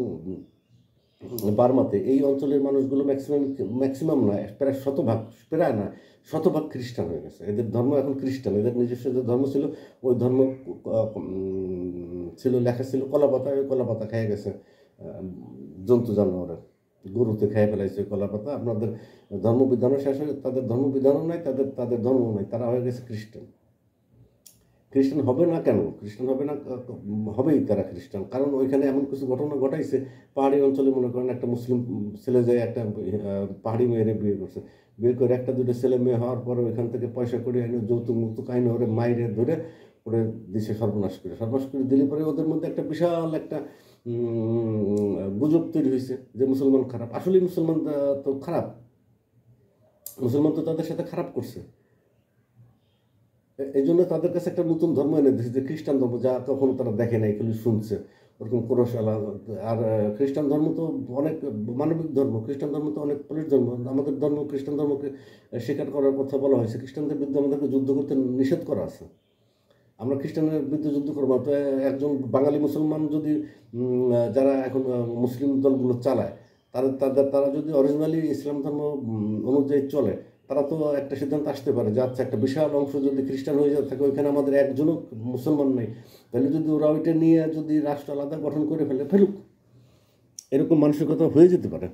বার্মাতে, এই অঞ্চলের মানুষগুলো ম্যাক্সিমাম না, প্রায় শতভাগ, প্রায় না শতভাগ খ্রিস্টান হয়ে গেছে। এদের ধর্ম এখন খ্রিস্টান। এদের নিজস্ব যে ধর্ম ছিল, ওই ধর্ম ছিল, লেখা ছিল কলাপাতা, ওই কলাপাতা খেয়ে গেছে জন্তু জানোয়ারের, গরুতে খেয়ে ফেলাইছে কলাপাতা। আপনাদের ধর্মবিধানও শেষ হয়ে, তাদের ধর্মবিধানও নাই, তাদের ধর্ম নাই, তারা হয়ে গেছে খ্রিস্টান। খ্রিস্টান হবে না কেন? খ্রিস্টান হবে না, হবেই তারা খ্রিস্টান, কারণ ওইখানে এমন কিছু ঘটনা ঘটাইছে। পাহাড়ি অঞ্চলে মনে করেন একটা মুসলিম ছেলে যায় একটা পাহাড়ি মেয়েরে বিয়ে করছে, বিয়ে করে একটা দুটো ছেলে মেয়ে হওয়ার পরে ওইখান থেকে পয়সা করে এনে যৌতুক মুক্তুক আইনে মাইরে ধরে দিছে, সর্বনাশ করে দিলে পরে ওদের মধ্যে একটা বিশাল একটা গুজব তৈরি হয়েছে যে মুসলমান খারাপ। আসলে মুসলমান তো খারাপ, মুসলমান তো তাদের সাথে খারাপ করছে। এই জন্য তাদের কাছে একটা নতুন ধর্ম এনে দিয়েছে, যে খ্রিস্টান ধর্ম, যা কখনো তারা দেখে নাই, খালি শুনছে ওরকম কোরআন। আর খ্রিস্টান ধর্ম তো অনেক মানবিক ধর্ম, খ্রিস্টান ধর্ম তো অনেক পলিট ধর্ম। আমাদের ধর্ম, খ্রিস্টান ধর্মকে স্বীকার করার কথা বলা হয়েছে, খ্রিস্টানদের বিরুদ্ধে আমাদেরকে যুদ্ধ করতে নিষেধ করা আছে। আমরা খ্রিস্টানের বিরুদ্ধে যুদ্ধ করবো তো একজন বাঙালি মুসলমান যদি যারা এখন মুসলিম দলগুলো চালায়, তারা যদি অরিজিনালি ইসলাম ধর্ম অনুযায়ী চলে, তারা তো একটা সিদ্ধান্ত আসতে পারে যে আচ্ছা, একটা বিশাল অংশ যদি খ্রিস্টান হয়ে যায় থাকে, ওইখানে আমাদের একজনও মুসলমান নেই, তাহলে যদি ওরা ওইটা নিয়ে যদি রাষ্ট্র আলাদা গঠন করে ফেলুক, এরকম মানসিকতা হয়ে যেতে পারে।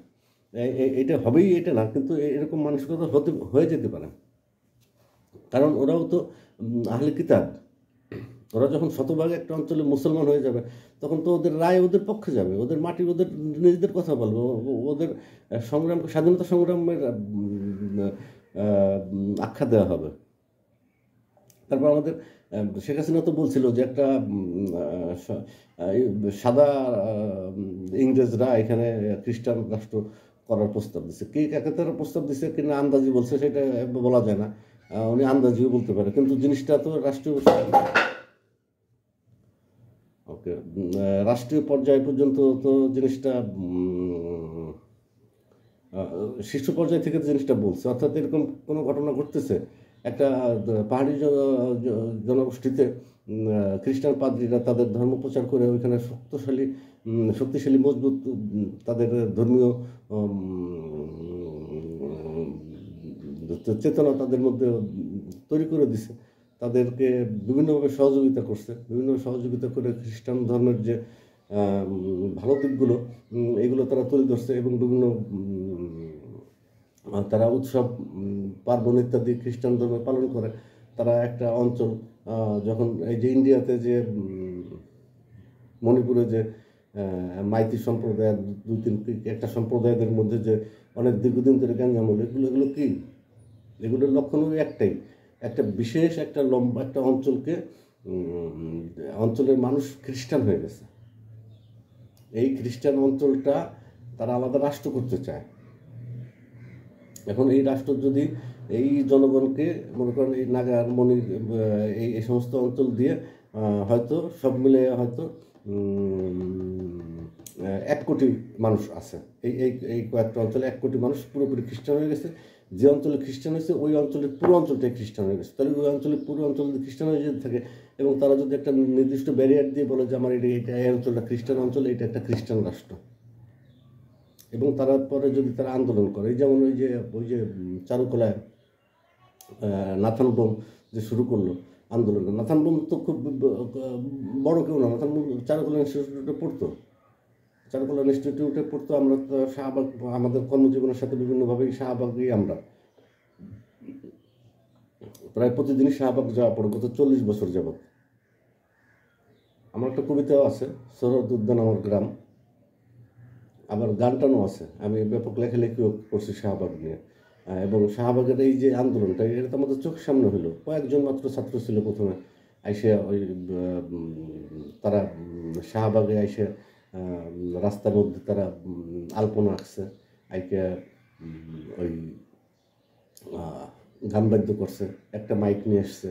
এটা হবেই এটা না, কিন্তু এরকম মানসিকতা হয়ে যেতে পারে। কারণ ওরাও তো আহলে কিতাব, ওরা যখন শতভাগ একটা অঞ্চলে মুসলমান হয়ে যাবে, তখন তো ওদের রায় ওদের পক্ষে যাবে, ওদের মাটি ওদের নিজেদের কথা বলবে, ওদের সংগ্রাম, স্বাধীনতা সংগ্রামের আখ্যা দেওয়া হবে। তারপর আমাদের শেখ হাসিনা তো বলছিল যে একটা সাদা ইংরেজরা এখানে খ্রিস্টান রাষ্ট্র করার প্রস্তাব দিচ্ছে। কে কাকে তারা প্রস্তাব দিচ্ছে কিনা আন্দাজি বলছে সেটা বলা যায় না, উনি আন্দাজিও বলতে পারে, কিন্তু জিনিসটা তো রাষ্ট্রীয় রাষ্ট্রীয় পর্যায় পর্যন্ত তো জিনিসটা শীর্ষ পর্যায় থেকে জিনিসটা বলছে। অর্থাৎ এরকম কোনো ঘটনা ঘটতেছে, একটা পাহাড়ি জনগোষ্ঠীতে খ্রিস্টান পাদ্রীরা তাদের ধর্ম প্রচার করে ওইখানে শক্তিশালী মজবুত তাদের ধর্মীয় চেতনা তাদের মধ্যে তৈরি করে দিছে, তাদেরকে বিভিন্নভাবে সহযোগিতা করে খ্রিস্টান ধর্মের যে ভালো দিকগুলো এগুলো তারা তুলে ধরছে, এবং বিভিন্ন তারা উৎসব পার্বণ ইত্যাদি খ্রিস্টান ধর্মে পালন করে। তারা একটা অঞ্চল, যখন এই যে ইন্ডিয়াতে যে মণিপুরে যে মাইতি সম্প্রদায় একটা সম্প্রদায়দের মধ্যে যে অনেক দীর্ঘদিন ধরে গ্যাঞ্জাম হলো, এগুলো কি? এগুলোর লক্ষণ একটাই, একটা বিশেষ একটা লম্বা একটা অঞ্চলের মানুষ খ্রিস্টান হয়ে গেছে। এই খ্রিস্টান অঞ্চলটা তারা আলাদা রাষ্ট্র করতে চায়। এখন এই রাষ্ট্র যদি এই জনগণকে, মনে করেন এই নাগার, মণির, এই সমস্ত অঞ্চল দিয়ে হয়তো সব মিলে হয়তো 1 কোটি মানুষ আছে, এই কয়েকটা অঞ্চলে 1 কোটি মানুষ পুরোপুরি খ্রিস্টান হয়ে গেছে। যে অঞ্চলে খ্রিস্টান হয়েছে ওই অঞ্চলের পুরো অঞ্চলটাই খ্রিস্টান হয়ে গেছে। তাহলে ওই অঞ্চলের পুরো অঞ্চল যদি খ্রিস্টান হয়ে যেতে থাকে, এবং তারা যদি একটা নির্দিষ্ট ব্যারিয়ার দিয়ে বলে যে আমার এই অঞ্চলটা খ্রিস্টান অঞ্চল, এটা একটা খ্রিস্টান রাষ্ট্র, এবং তারা পরে যদি তারা আন্দোলন করে, যেমন ওই যে চারুকলায় নাথান বোম যে শুরু করলো আন্দোলন। নাথান বোম তো খুব বড় কেউ না, নাথান বোম চারুকলা ইনস্টিটিউটে পড়তো। আমরা তো শাহবাগ, আমাদের কর্মজীবনের সাথে বিভিন্নভাবেই শাহবাগেই আমরা প্রায় প্রতিদিনই শাহবাগ যাওয়া পড়ে গত 40 বছর যাবৎ। আমার একটা কবিতাও আছে, সরহদ উদ্যান আমার গ্রাম, আবার গান টানও আছে। আমি ব্যাপক লেখালেখিও করছি শাহবাগ নিয়ে, এবং শাহবাগের এই যে আন্দোলনটা, এটা তো আমাদের চোখের সামনে হলো। কয়েকজন মাত্র ছাত্র ছিল প্রথমে আইসে, ওই তারা শাহবাগে আইসে রাস্তার মধ্যে তারা আলপনা আঁকছে, আইকে ওই গান বাদ্য করছে, একটা মাইক নিয়ে এসছে,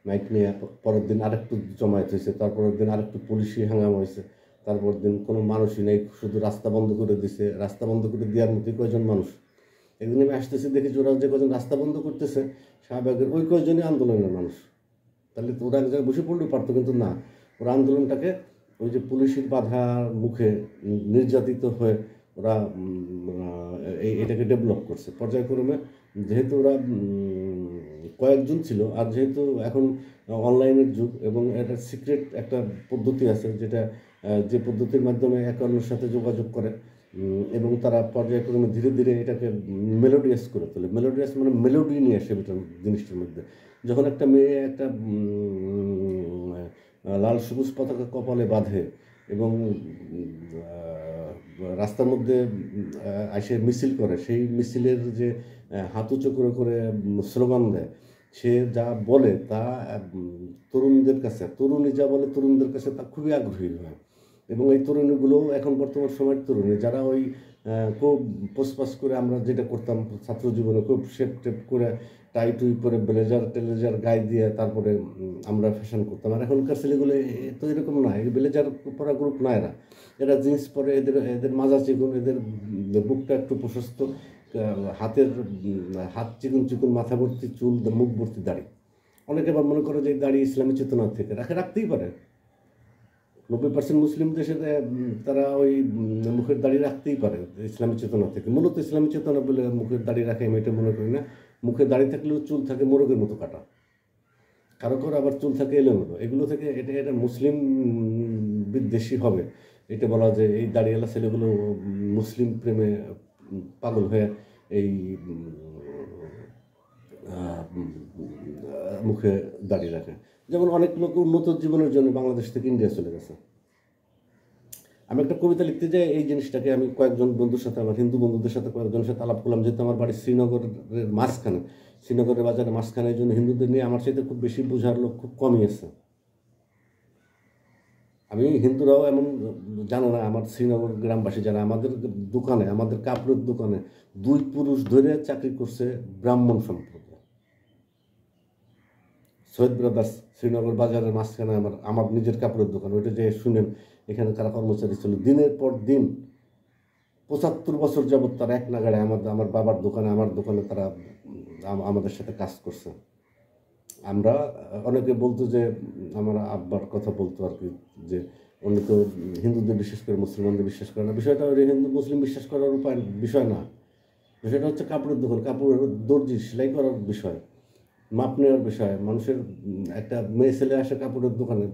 মাইক নিয়ে পরের দিন আরেকটু জমায়েত হয়েছে, তারপরের দিন আরেকটু পুলিশি হাঙ্গামা হয়েছে, তারপর দিন কোনো মানুষই নেই, শুধু রাস্তা বন্ধ করে দিছে। রাস্তা বন্ধ করে দেওয়ার মধ্যে কয়জন মানুষ? একদিন আমি আসতেছি, দেখি ওরা যে কজন রাস্তা বন্ধ করতেছে শাহবাগের, ওই কয়জনই আন্দোলনের মানুষ। তাহলে তো ওরা এক জায়গায় বসে পড়লেও পারতো, কিন্তু না, ওরা আন্দোলনটাকে ওই যে পুলিশের বাধার মুখে নির্যাতিত হয়ে ওরা এটাকে ডেভেলপ করছে পর্যায়ক্রমে। যেহেতু ওরা কয়েকজন ছিল, আর যেহেতু এখন অনলাইনের যুগ, এবং একটা সিক্রেট একটা পদ্ধতি আছে, যে পদ্ধতির মাধ্যমে একে অন্যের সাথে যোগাযোগ করে, এবং তারা পর্যায়ক্রমে ধীরে ধীরে এটাকে মেলোডিয়াস করে তোলে। মেলোডিয়াস মানে মেলোডি নিয়ে আসে জিনিসটার মধ্যে। যখন একটা মেয়ে একটা লাল সবুজ পতাকা কপালে বাঁধে এবং রাস্তার মধ্যে এসে মিছিল করে, সেই মিছিলের যে হাত উঁচু করে করে স্লোগান দেয়, সে যা বলে তা তরুণদের কাছে, তরুণী যা বলে তরুণদের কাছে তা খুবই আগ্রহী হয়। এবং এই তরুণীগুলো এখন বর্তমান সময়ের তরুণী, যারা ওই খুব পোসপাস করে আমরা যেটা করতাম ছাত্র জীবনে, খুব শেপ টেপ করে টাই টুই করে ব্লেজার টেলেজার গায়ে দিয়ে তারপরে আমরা ফ্যাশন করতাম। আর এখনকার ছেলেগুলো তো এরকম না, এই ব্লেজার পরা গ্রুপ না, এরা জিন্স পরে, এদের এদের মাজা চিকুন, এদের বুকটা একটু প্রশস্ত, হাত চিকুন চিকুন, মাথা ভর্তি চুল, মুখ ভর্তি দাড়ি। অনেকে আবার মনে করে যে এই দাড়ি ইসলামী চেতনা থেকে রাখতেই পারে। 90% মুসলিম দেশে তারা ওই মুখের দাড়ি রাখতেই পারে ইসলামী চেতনা থেকে। মূলত ইসলামী চেতনা বলে মুখের দাড়ি রাখে আমি এটা মনে করি না। মুখে দাড়ি থাকলেও চুল থাকে মোরগের মতো কাটা, কারো কারো আবার চুল থাকে এলোমেলো। এগুলো থেকে এটা মুসলিম বিদ্বেষী হবে, এটা বলা যে এই দাড়িওয়ালা ছেলেগুলো মুসলিম প্রেমে পাগল হয়ে এই মুখে দাঁড়িয়ে রাখে। যেমন অনেক লোক উন্নত জীবনের জন্য বাংলাদেশ থেকে ইন্ডিয়া চলে গেছে। আমি একটা কবিতা লিখতে যাই, এই জিনিসটাকে আমি কয়েকজন বন্ধুর সাথে, আমার হিন্দু বন্ধুদের সাথে কয়েকজনের সাথে আলাপ করলাম, যেহেতু আমার বাড়ি শ্রীনগরের মাঝখানে, শ্রীনগরের বাজারের মাঝখানে, এই জন্য হিন্দুদের নিয়ে আমার সাথে খুব বেশি বোঝার লোক খুব কমই আছে। আমি হিন্দুরাও এমন জানো না, আমার শ্রীনগর গ্রামবাসী যারা আমাদের দোকানে, আমাদের কাপড়ের দোকানে 2 পুরুষ ধরে চাকরি করছে ব্রাহ্মণ সম্প্রদায়। সৈয়দ ব্রাদার্স শ্রীনগর বাজারের মাঝখানে আমার নিজের কাপড়ের দোকান, ওইটা যে শুনেন, এখানে তারা কর্মচারী ছিল দিনের পর দিন 75 বছর যাবৎ তারা এক নাগাড়ে আমার বাবার দোকানে, আমার দোকানে তারা আমাদের সাথে কাজ করছে। আমরা অনেকে বলতো যে, আমার আব্বার কথা বলতো আর কি, যে অন্য তো হিন্দুদের বিশ্বাস করে, মুসলমানদের বিশ্বাস করে না। বিষয়টা হিন্দু মুসলিম বিশ্বাস করার বিষয় না, বিষয়টা হচ্ছে কাপড়ের দোকান, কাপড়ের দর্জি, সেলাই করার বিষয়, মাপ নেওয়ার বিষয়। মানুষের একটা মেয়ে ছেলে আসে কাপড়ের দোকানে,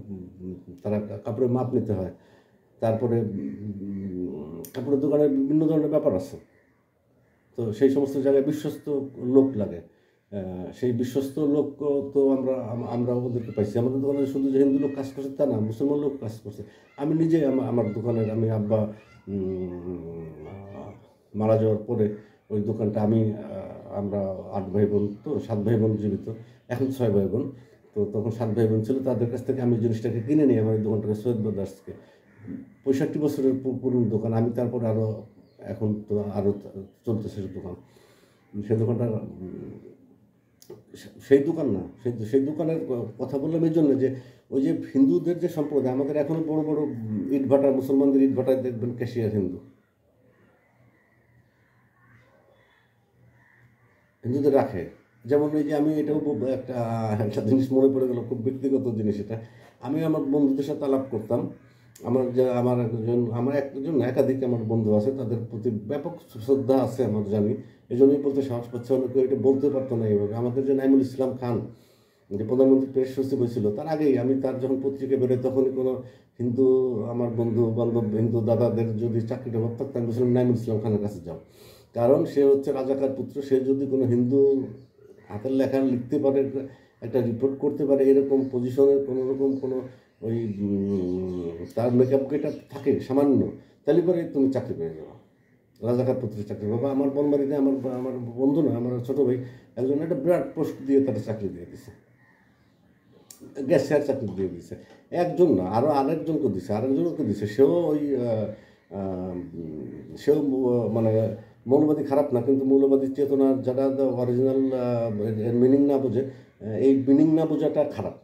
তারা কাপড়ের মাপ নিতে হয়, তারপরে কাপড়ের দোকানে বিভিন্ন ধরনের ব্যাপার আছে। তো সেই সমস্ত জায়গায় বিশ্বস্ত লোক লাগে। সেই বিশ্বস্ত লোক তো আমরা ওদেরকে পাইছি। আমাদের দোকানে শুধু যে হিন্দু লোক কাজ করছে তা না, মুসলমান লোক কাজ করছে। আমি নিজে আমার দোকানের, আমি আব্বা মারা যাওয়ার পরে ওই দোকানটা আমরা 8 ভাই বোন, তো 7 ভাই বোন জীবিত, এখন 6 ভাই বোন। তো তখন 7 ভাই বোন ছিল, তাদের কাছ থেকে আমি জিনিসটাকে কিনে নিই, আমার এই দোকানটাকে সৈয়দ ব্রাদার্সকে। 65 বছরের পুরনো দোকান। আমি তারপর এখন তো আরও চলতেছে দোকান। সেই দোকানটা সেই দোকান না, সেই দোকানের কথা বললাম এই জন্য যে ওই যে হিন্দুদের যে সম্প্রদায়, আমাদের এখনও বড় বড় ইটভাটা, মুসলমানদের ইটভাটায় দেখবেন ক্যাশিয়ার হিন্দুদের রাখে। যেমন এই যে আমি এটাও একটা জিনিস মনে পড়ে গেল, খুব ব্যক্তিগত জিনিস এটা। আমি আমার বন্ধুদের সাথে আলাপ করতাম, আমার একজন একাধিক আমার বন্ধু আছে, তাদের প্রতি ব্যাপক শ্রদ্ধা আছে আমার, জানি। এই জন্যই বলতে সাহস পাচ্ছে, অনেকে এটা বলতে পারতো না এইভাবে। আমাদের যে নাইমুল ইসলাম খান, যে প্রধানমন্ত্রী প্রেস সচিব হয়েছিল, তার আগেই আমি তার যখন পত্রিকা বেরোয়, তখনই কোনো হিন্দু আমার বন্ধু বান্ধব, হিন্দু দাদাদের যদি চাকরিটা ভাব থাকতো, আমি বলছিলাম নাইমুল ইসলাম খানের কাছে যাও, কারণ সে হচ্ছে রাজাকার পুত্র। সে যদি কোনো হিন্দু হাতের লেখা লিখতে পারে, একটা রিপোর্ট করতে পারে, এরকম পজিশনের কোনো রকম কোনো ওই তার মেকআপ গেটআপ থাকে সামান্য, তাহলে পরে তুমি চাকরি পেয়ে যাবো, রাজাকার পুত্রের চাকরি। বাবা আমার বনবাড়িতে আমার বন্ধু না, আমার ছোটো ভাই একজন একটা বিরাট পোস্ট দিয়ে তারা চাকরি দিয়ে দিছে, গ্যাসের চাকরি দিয়ে দিছে। একজন না, আরও আরেকজনকে দিছে, আরেকজনকে দিছে। সেও মানে মৌলবাদী খারাপ না, কিন্তু মৌলবাদী চেতনার যারা অরিজিনাল মিনিং না বোঝে, এই মিনিং না বোঝাটা খারাপ।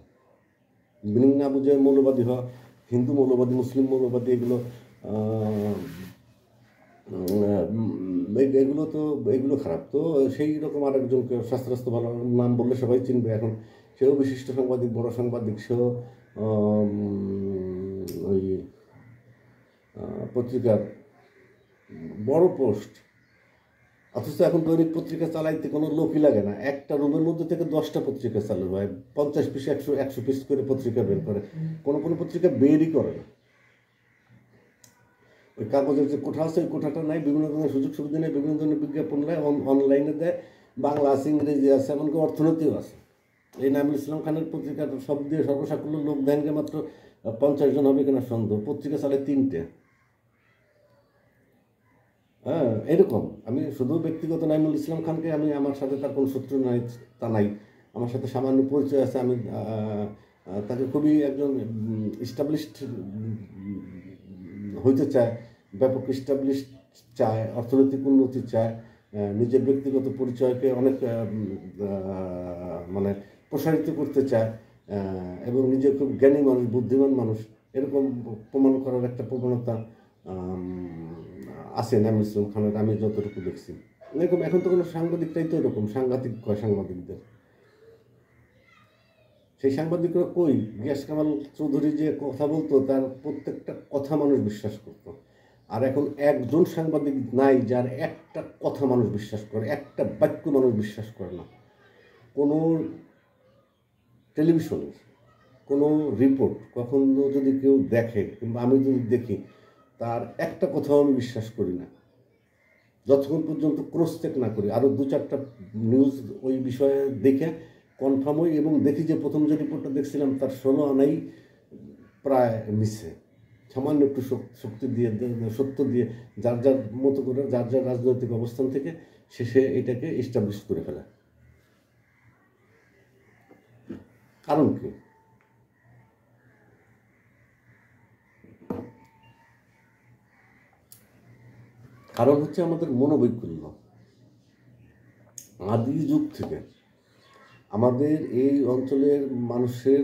মিনিং না বুঝে মৌলবাদী হওয়া, হিন্দু মৌলবাদী, মুসলিম মৌলবাদী, এগুলো খারাপ। তো সেই রকম আরেকজনকে শাস্ত্রাস্ত্র ভালো নাম বললে সবাই চিনবে এখন, সেও বিশিষ্ট সাংবাদিক, বড় সাংবাদিক, সেও ওই পত্রিকার বড় পোস্ট। অথচ এখন দৈনিক পত্রিকা চালাইতে কোনো লোকই লাগে না, একটা রুমের মধ্যে থেকে 10টা পত্রিকা চালু হয়, 50 পিস 100 পিস করে পত্রিকা বের করে, কোনো পত্রিকা বেরই করে না। ওই কাগজের যে কোঠা আছে, ওই কোঠাটা নাই, বিভিন্ন ধরনের সুযোগ সুবিধা নেই, বিভিন্ন ধরনের বিজ্ঞাপন নেয়, অনলাইনে দেয়, বাংলা আছে, ইংরেজি আছে, এমনকি অর্থনীতিও আছে। এই নাইমুল ইসলাম খানের পত্রিকার সব দিয়ে সর্বসাকুল্য লোক দেনকে মাত্র 50 জন হবে কিনা সন্দেহ, পত্রিকা চালায় 3টে। হ্যাঁ, এরকম। আমি শুধু ব্যক্তিগত নাইমুল ইসলাম খানকে, আমার সাথে তার কোনো শত্রু নাই, তা নাই, আমার সাথে সামান্য পরিচয় আছে। আমি তাকে খুবই একজন এস্টাবলিশড হইতে চায়, ব্যাপক স্টাবলিশ চায়, অর্থনৈতিক উন্নতি চায়, নিজের ব্যক্তিগত পরিচয়কে অনেক মানে প্রসারিত করতে চায়, এবং নিজে খুব জ্ঞানী মানুষ, বুদ্ধিমান মানুষ, এরকম প্রমাণ করার একটা প্রবণতা আছে নাঈমুল ইসলাম খানের, আমি যতটুকু দেখছি। এরকম এখন তো কোনো সাংবাদিকটাই তো এরকম সাংঘাতিক কয় সাংবাদিকদের। সেই সাংবাদিকরা কই, গিয়াস কামাল চৌধুরী যে কথা বলতো তার প্রত্যেকটা কথা মানুষ বিশ্বাস করতো। আর এখন একজন সাংবাদিক নাই যার একটা কথা মানুষ বিশ্বাস করে, একটা বাক্য মানুষ বিশ্বাস করে না। কোনো টেলিভিশনের কোনো রিপোর্ট কখনো যদি কেউ দেখে, কিংবা আমি যদি দেখি, তার একটা কথাও আমি বিশ্বাস করি না যতক্ষণ পর্যন্ত ক্রস চেক না করি, আরও 2-4টা নিউজ ওই বিষয়ে দেখে কনফার্ম হই, এবং দেখি যে প্রথম যে রিপোর্টটা দেখছিলাম তার 16 আনাই প্রায় মিছে, সামান্য একটু শক্তি দিয়ে, সত্য দিয়ে, যার যার মতো করে, যার যার রাজনৈতিক অবস্থান থেকে শেষে এটাকে এস্টাবলিশ করে ফেলা। কারণ কি? কারণ হচ্ছে আমাদের মনোবৈকল্য। আদি যুগ থেকে আমাদের এই অঞ্চলের মানুষের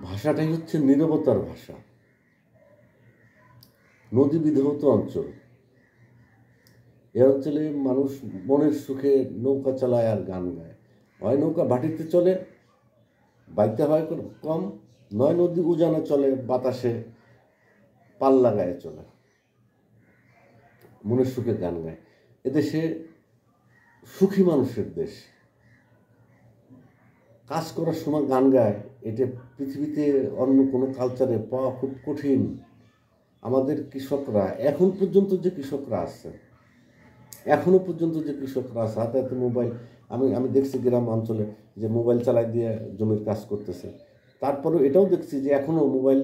ভাষাটাই হচ্ছে নীরবতার ভাষা। নদী বিধৌত অঞ্চল, এ অঞ্চলে মানুষ মনের সুখে নৌকা চালায় আর গান গায়। হয় নৌকা ভাটিতে চলে, বাইতে হয় কম, নয় নদী উজানে চলে, বাতাসে পাল লাগায় চলে, মনের সুখে গান গায়। এদেশে সুখী মানুষের দেশ। কাজ করার সময় গান গায়, এটা পৃথিবীতে অন্য কোনো কালচারে পাওয়া খুব কঠিন। আমাদের কৃষকরা এখন পর্যন্ত যে কৃষকরা আছে, এখনও পর্যন্ত যে কৃষকরা আছে, হাতে হাতে মোবাইল, আমি দেখছি গ্রাম অঞ্চলে যে মোবাইল চালাই দিয়ে জমির কাজ করতেছে। তারপরেও এটাও দেখছি যে এখনও মোবাইল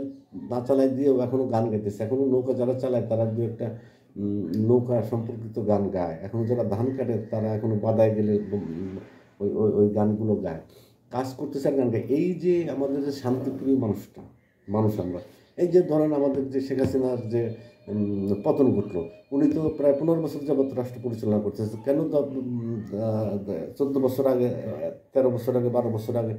না চালাই দিয়েও এখনও গান গাইতেছে। এখনও নৌকা যারা চালায় তারা দু একটা নৌকা সম্পর্কিত গান গায়। এখনও যারা ধান কাটে তারা এখনও বাদায় গেলে ওই ওই ওই গানগুলো গায়, কাজ করতেছে আর গান গায়। এই যে আমাদের যে শান্তিপ্রিয় মানুষ আমরা, এই যে ধরেন আমাদের যে শেখ হাসিনার যে পতন ঘটলো, উনি তো প্রায় 15 বছর যাবৎ রাষ্ট্র পরিচালনা করতেছে। কেন 14 বছর আগে, 13 বছর আগে, 12 বছর আগে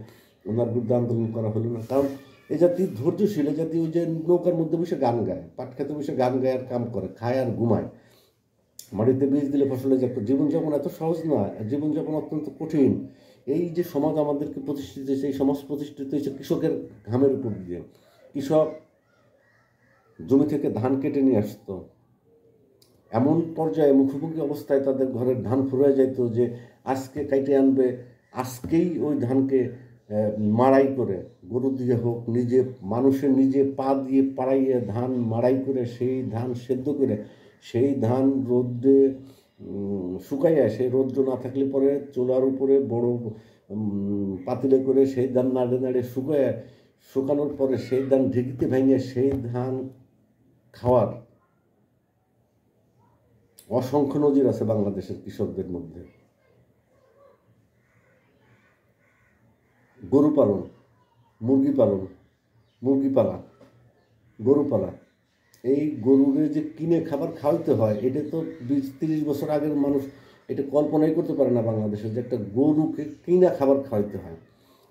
ওনার বিরুদ্ধে আন্দোলন করা হলো না? কারণ এই জাতি ধৈর্যশীল, এই জাতি ওই যে নৌকার মধ্যে বসে গান গায়, পাট খেতে বসে গান গায় আর কাম করে, খায় আর ঘুমায়। মাটিতে বীজ দিলে ফসলের যে জীবনযাপন এত সহজ নয়, জীবনযাপন অত্যন্ত কঠিন। এই যে সমাজ আমাদেরকে প্রতিষ্ঠিত হয়েছে, এই সমাজ প্রতিষ্ঠিত হয়েছে কৃষকের ঘামের উপর দিয়ে। কৃষক জমি থেকে ধান কেটে নিয়ে আসতো, এমন পর্যায়ে মুখোমুখি অবস্থায় তাদের ঘরের ধান ফুরিয়ে যাইতো যে আজকে কাইটে আনবে, আজকেই ওই ধানকে মাড়াই করে, গরু দিয়ে হোক, নিজে মানুষের নিজে পা দিয়ে পাড়াইয়ে ধান মাড়াই করে, সেই ধান সেদ্ধ করে, সেই ধান রোদ্রে শুকাইয়া, সেই রৌদ্র না থাকলে পরে চুলার উপরে বড় পাতিলে করে সেই ধান নাড়ে নাড়ে শুকানোর পরে সেই ধান ঢেকিতে ভেঙে সেই ধান খাওয়ার অসংখ্য নজির আছে বাংলাদেশের কৃষকদের মধ্যে। গরু পালন, মুরগি পালা, গরু পালা, এই গরুরে যে কিনে খাবার খাওয়াইতে হয়, এটা তো 20-30 বছর আগের মানুষ এটা কল্পনাই করতে পারে না বাংলাদেশে, যে একটা গরুকে কিনে খাবার খাওয়াইতে হয়,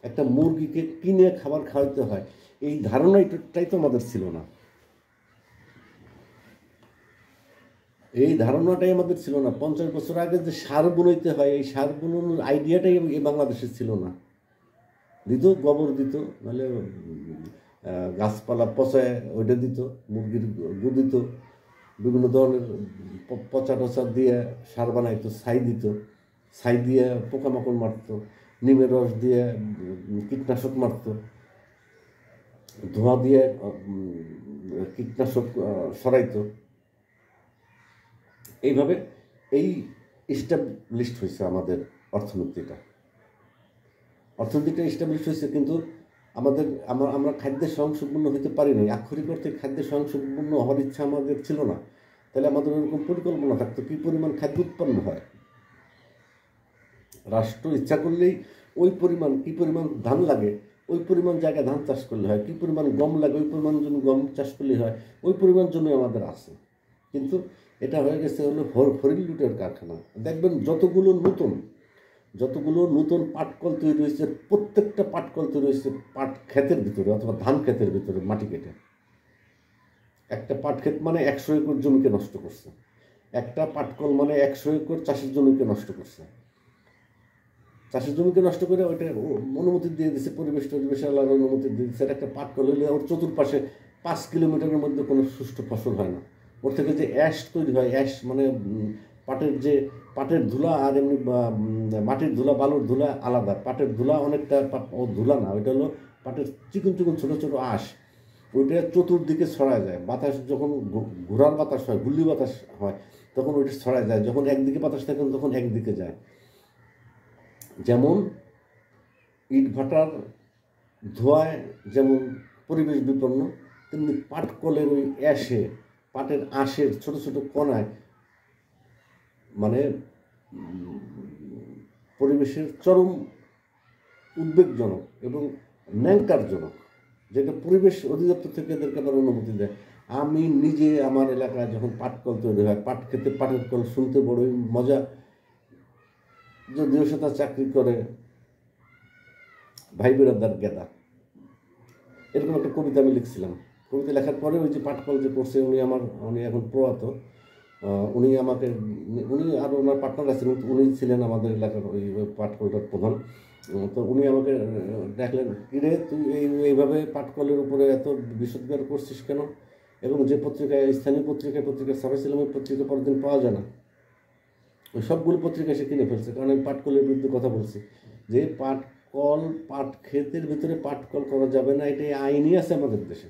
একটা মুরগিকে কিনে খাবার খাওয়াইতে হয়। এই ধারণাটাই তো আমাদের ছিল না। এই ধারণাটাই আমাদের ছিল না। 50 বছর আগে যে সার বুনইতে হয়, এই সার বুননোর আইডিয়াটাই এই বাংলাদেশে ছিল না। দিত, গোবর দিত, নাহলে গাছপালা পচায় ওইটা দিত, মুরগির গু দিত, বিভিন্ন ধরনের পচা টচা দিয়ে সার বানাইতো, ছাই দিত, ছাই দিয়ে পোকামাকড় মারত, নিমের রস দিয়ে কীটনাশক মারত, ধোঁয়া দিয়ে কীটনাশক সরাইতো। এইভাবে এই এস্টাবলিশড হয়েছে আমাদের অর্থনীতিটা এস্টাবলিশ হয়েছে। কিন্তু আমরা খাদ্যের স্বয়ংসম্পূর্ণ হতে পারিনি। আক্ষরিক অর্থে খাদ্যের স্বয়ংসম্পূর্ণ হওয়ার ইচ্ছা আমাদের ছিল না। তাহলে আমাদের ওরকম পরিকল্পনা থাকতো কী পরিমাণ খাদ্য উৎপন্ন হয়। রাষ্ট্র ইচ্ছা করলেই ওই পরিমাণ, কী পরিমাণ ধান লাগে ওই পরিমাণ জায়গায় ধান চাষ করলে হয়, কী পরিমাণ গম লাগে ওই পরিমাণ জমি গম চাষ করলে হয়, ওই পরিমাণ জমি আমাদের আছে। কিন্তু এটা হয়ে গেছে হলো হরিণ লুটের কারখানা। দেখবেন যতগুলো নতুন পাটকল তৈরি হয়েছে, প্রত্যেকটা পাটকল তৈরি হয়েছে পাট ক্ষেতের ভিতরে অথবা ধান ক্ষেতের ভিতরে মাটি কেটে। একটা পাট ক্ষেত মানে 100 একর জমিকে নষ্ট করছে, একটা পাটকল মানে 100 একর চাষের জমিকে নষ্ট করছে। চাষের জমিকে নষ্ট করে ওইটা অনুমতি দিয়ে দিচ্ছে, পরিবেশ আলাদা অনুমতি দিয়ে দিচ্ছে। একটা পাটকল হইলে ওর চতুর্পাশে 5 কিলোমিটারের মধ্যে কোনো সুষ্ঠু ফসল হয় না। ওর থেকে যে অ্যাশ তৈরি হয়, অ্যাশ মানে পাটের ধুলা আর এমনি মাটির ধুলা বালুর ধুলা আলাদা। পাটের ধুলা অনেকটা, ও ধুলা না, ওইটা হলো পাটের চিকন চিকন ছোটো ছোটো আঁশ। ওইটা চতুর্দিকে ছড়ায় যায়। বাতাস যখন ঘোরার বাতাস হয়, গুল্লি বাতাস হয়, তখন ওইটা ছড়ায় যায়। যখন একদিকে বাতাস থাকে তখন একদিকে যায়। যেমন ইট ভাটার ধোঁয়ায় যেমন পরিবেশ বিপন্ন, তেমনি পাটকলের ওই অ্যাশে, পাটের আঁশের ছোট ছোট কণায় মানে পরিবেশের চরম উদ্বেগজনক এবং ন্যাংকারজনক, যেটা পরিবেশ অধিদপ্তর থেকে এদেরকে আবার অনুমতি দেয়। আমি নিজে আমার এলাকায় যখন পাটকল তৈরি হয়, পাট খেতে পাটের কল শুনতে বড়ই মজা। যদিও সে তার চাকরি করে ভাই বেড়াদার গেদা, এরকম একটা কবিতা আমি লিখছিলাম। কবিতা লেখার পরে ওই যে পাটকল যে করছে উনি এখন প্রয়াত, উনি আর ওনার পার্টনার আছেন, উনি ছিলেন আমাদের এলাকার ওই পাটকলটার প্রধান। তো উনি আমাকে দেখলেন, কিরে তুই এইভাবে পাটকলের উপরে এত বিষোদ্গার করছিস কেন? এবং যে পত্রিকায়, স্থানীয় পত্রিকা ছাপাইছিলাম, ওই পত্রিকা পরের দিন পাওয়া যায় না। ওই সবগুলো পত্রিকা সে কিনে ফেলছে, কারণ আমি পাটকলের বিরুদ্ধে কথা বলছি যে পাট ক্ষেতের ভিতরে পাটকল করা যাবে না, এটাই আইনই আছে আমাদের দেশে।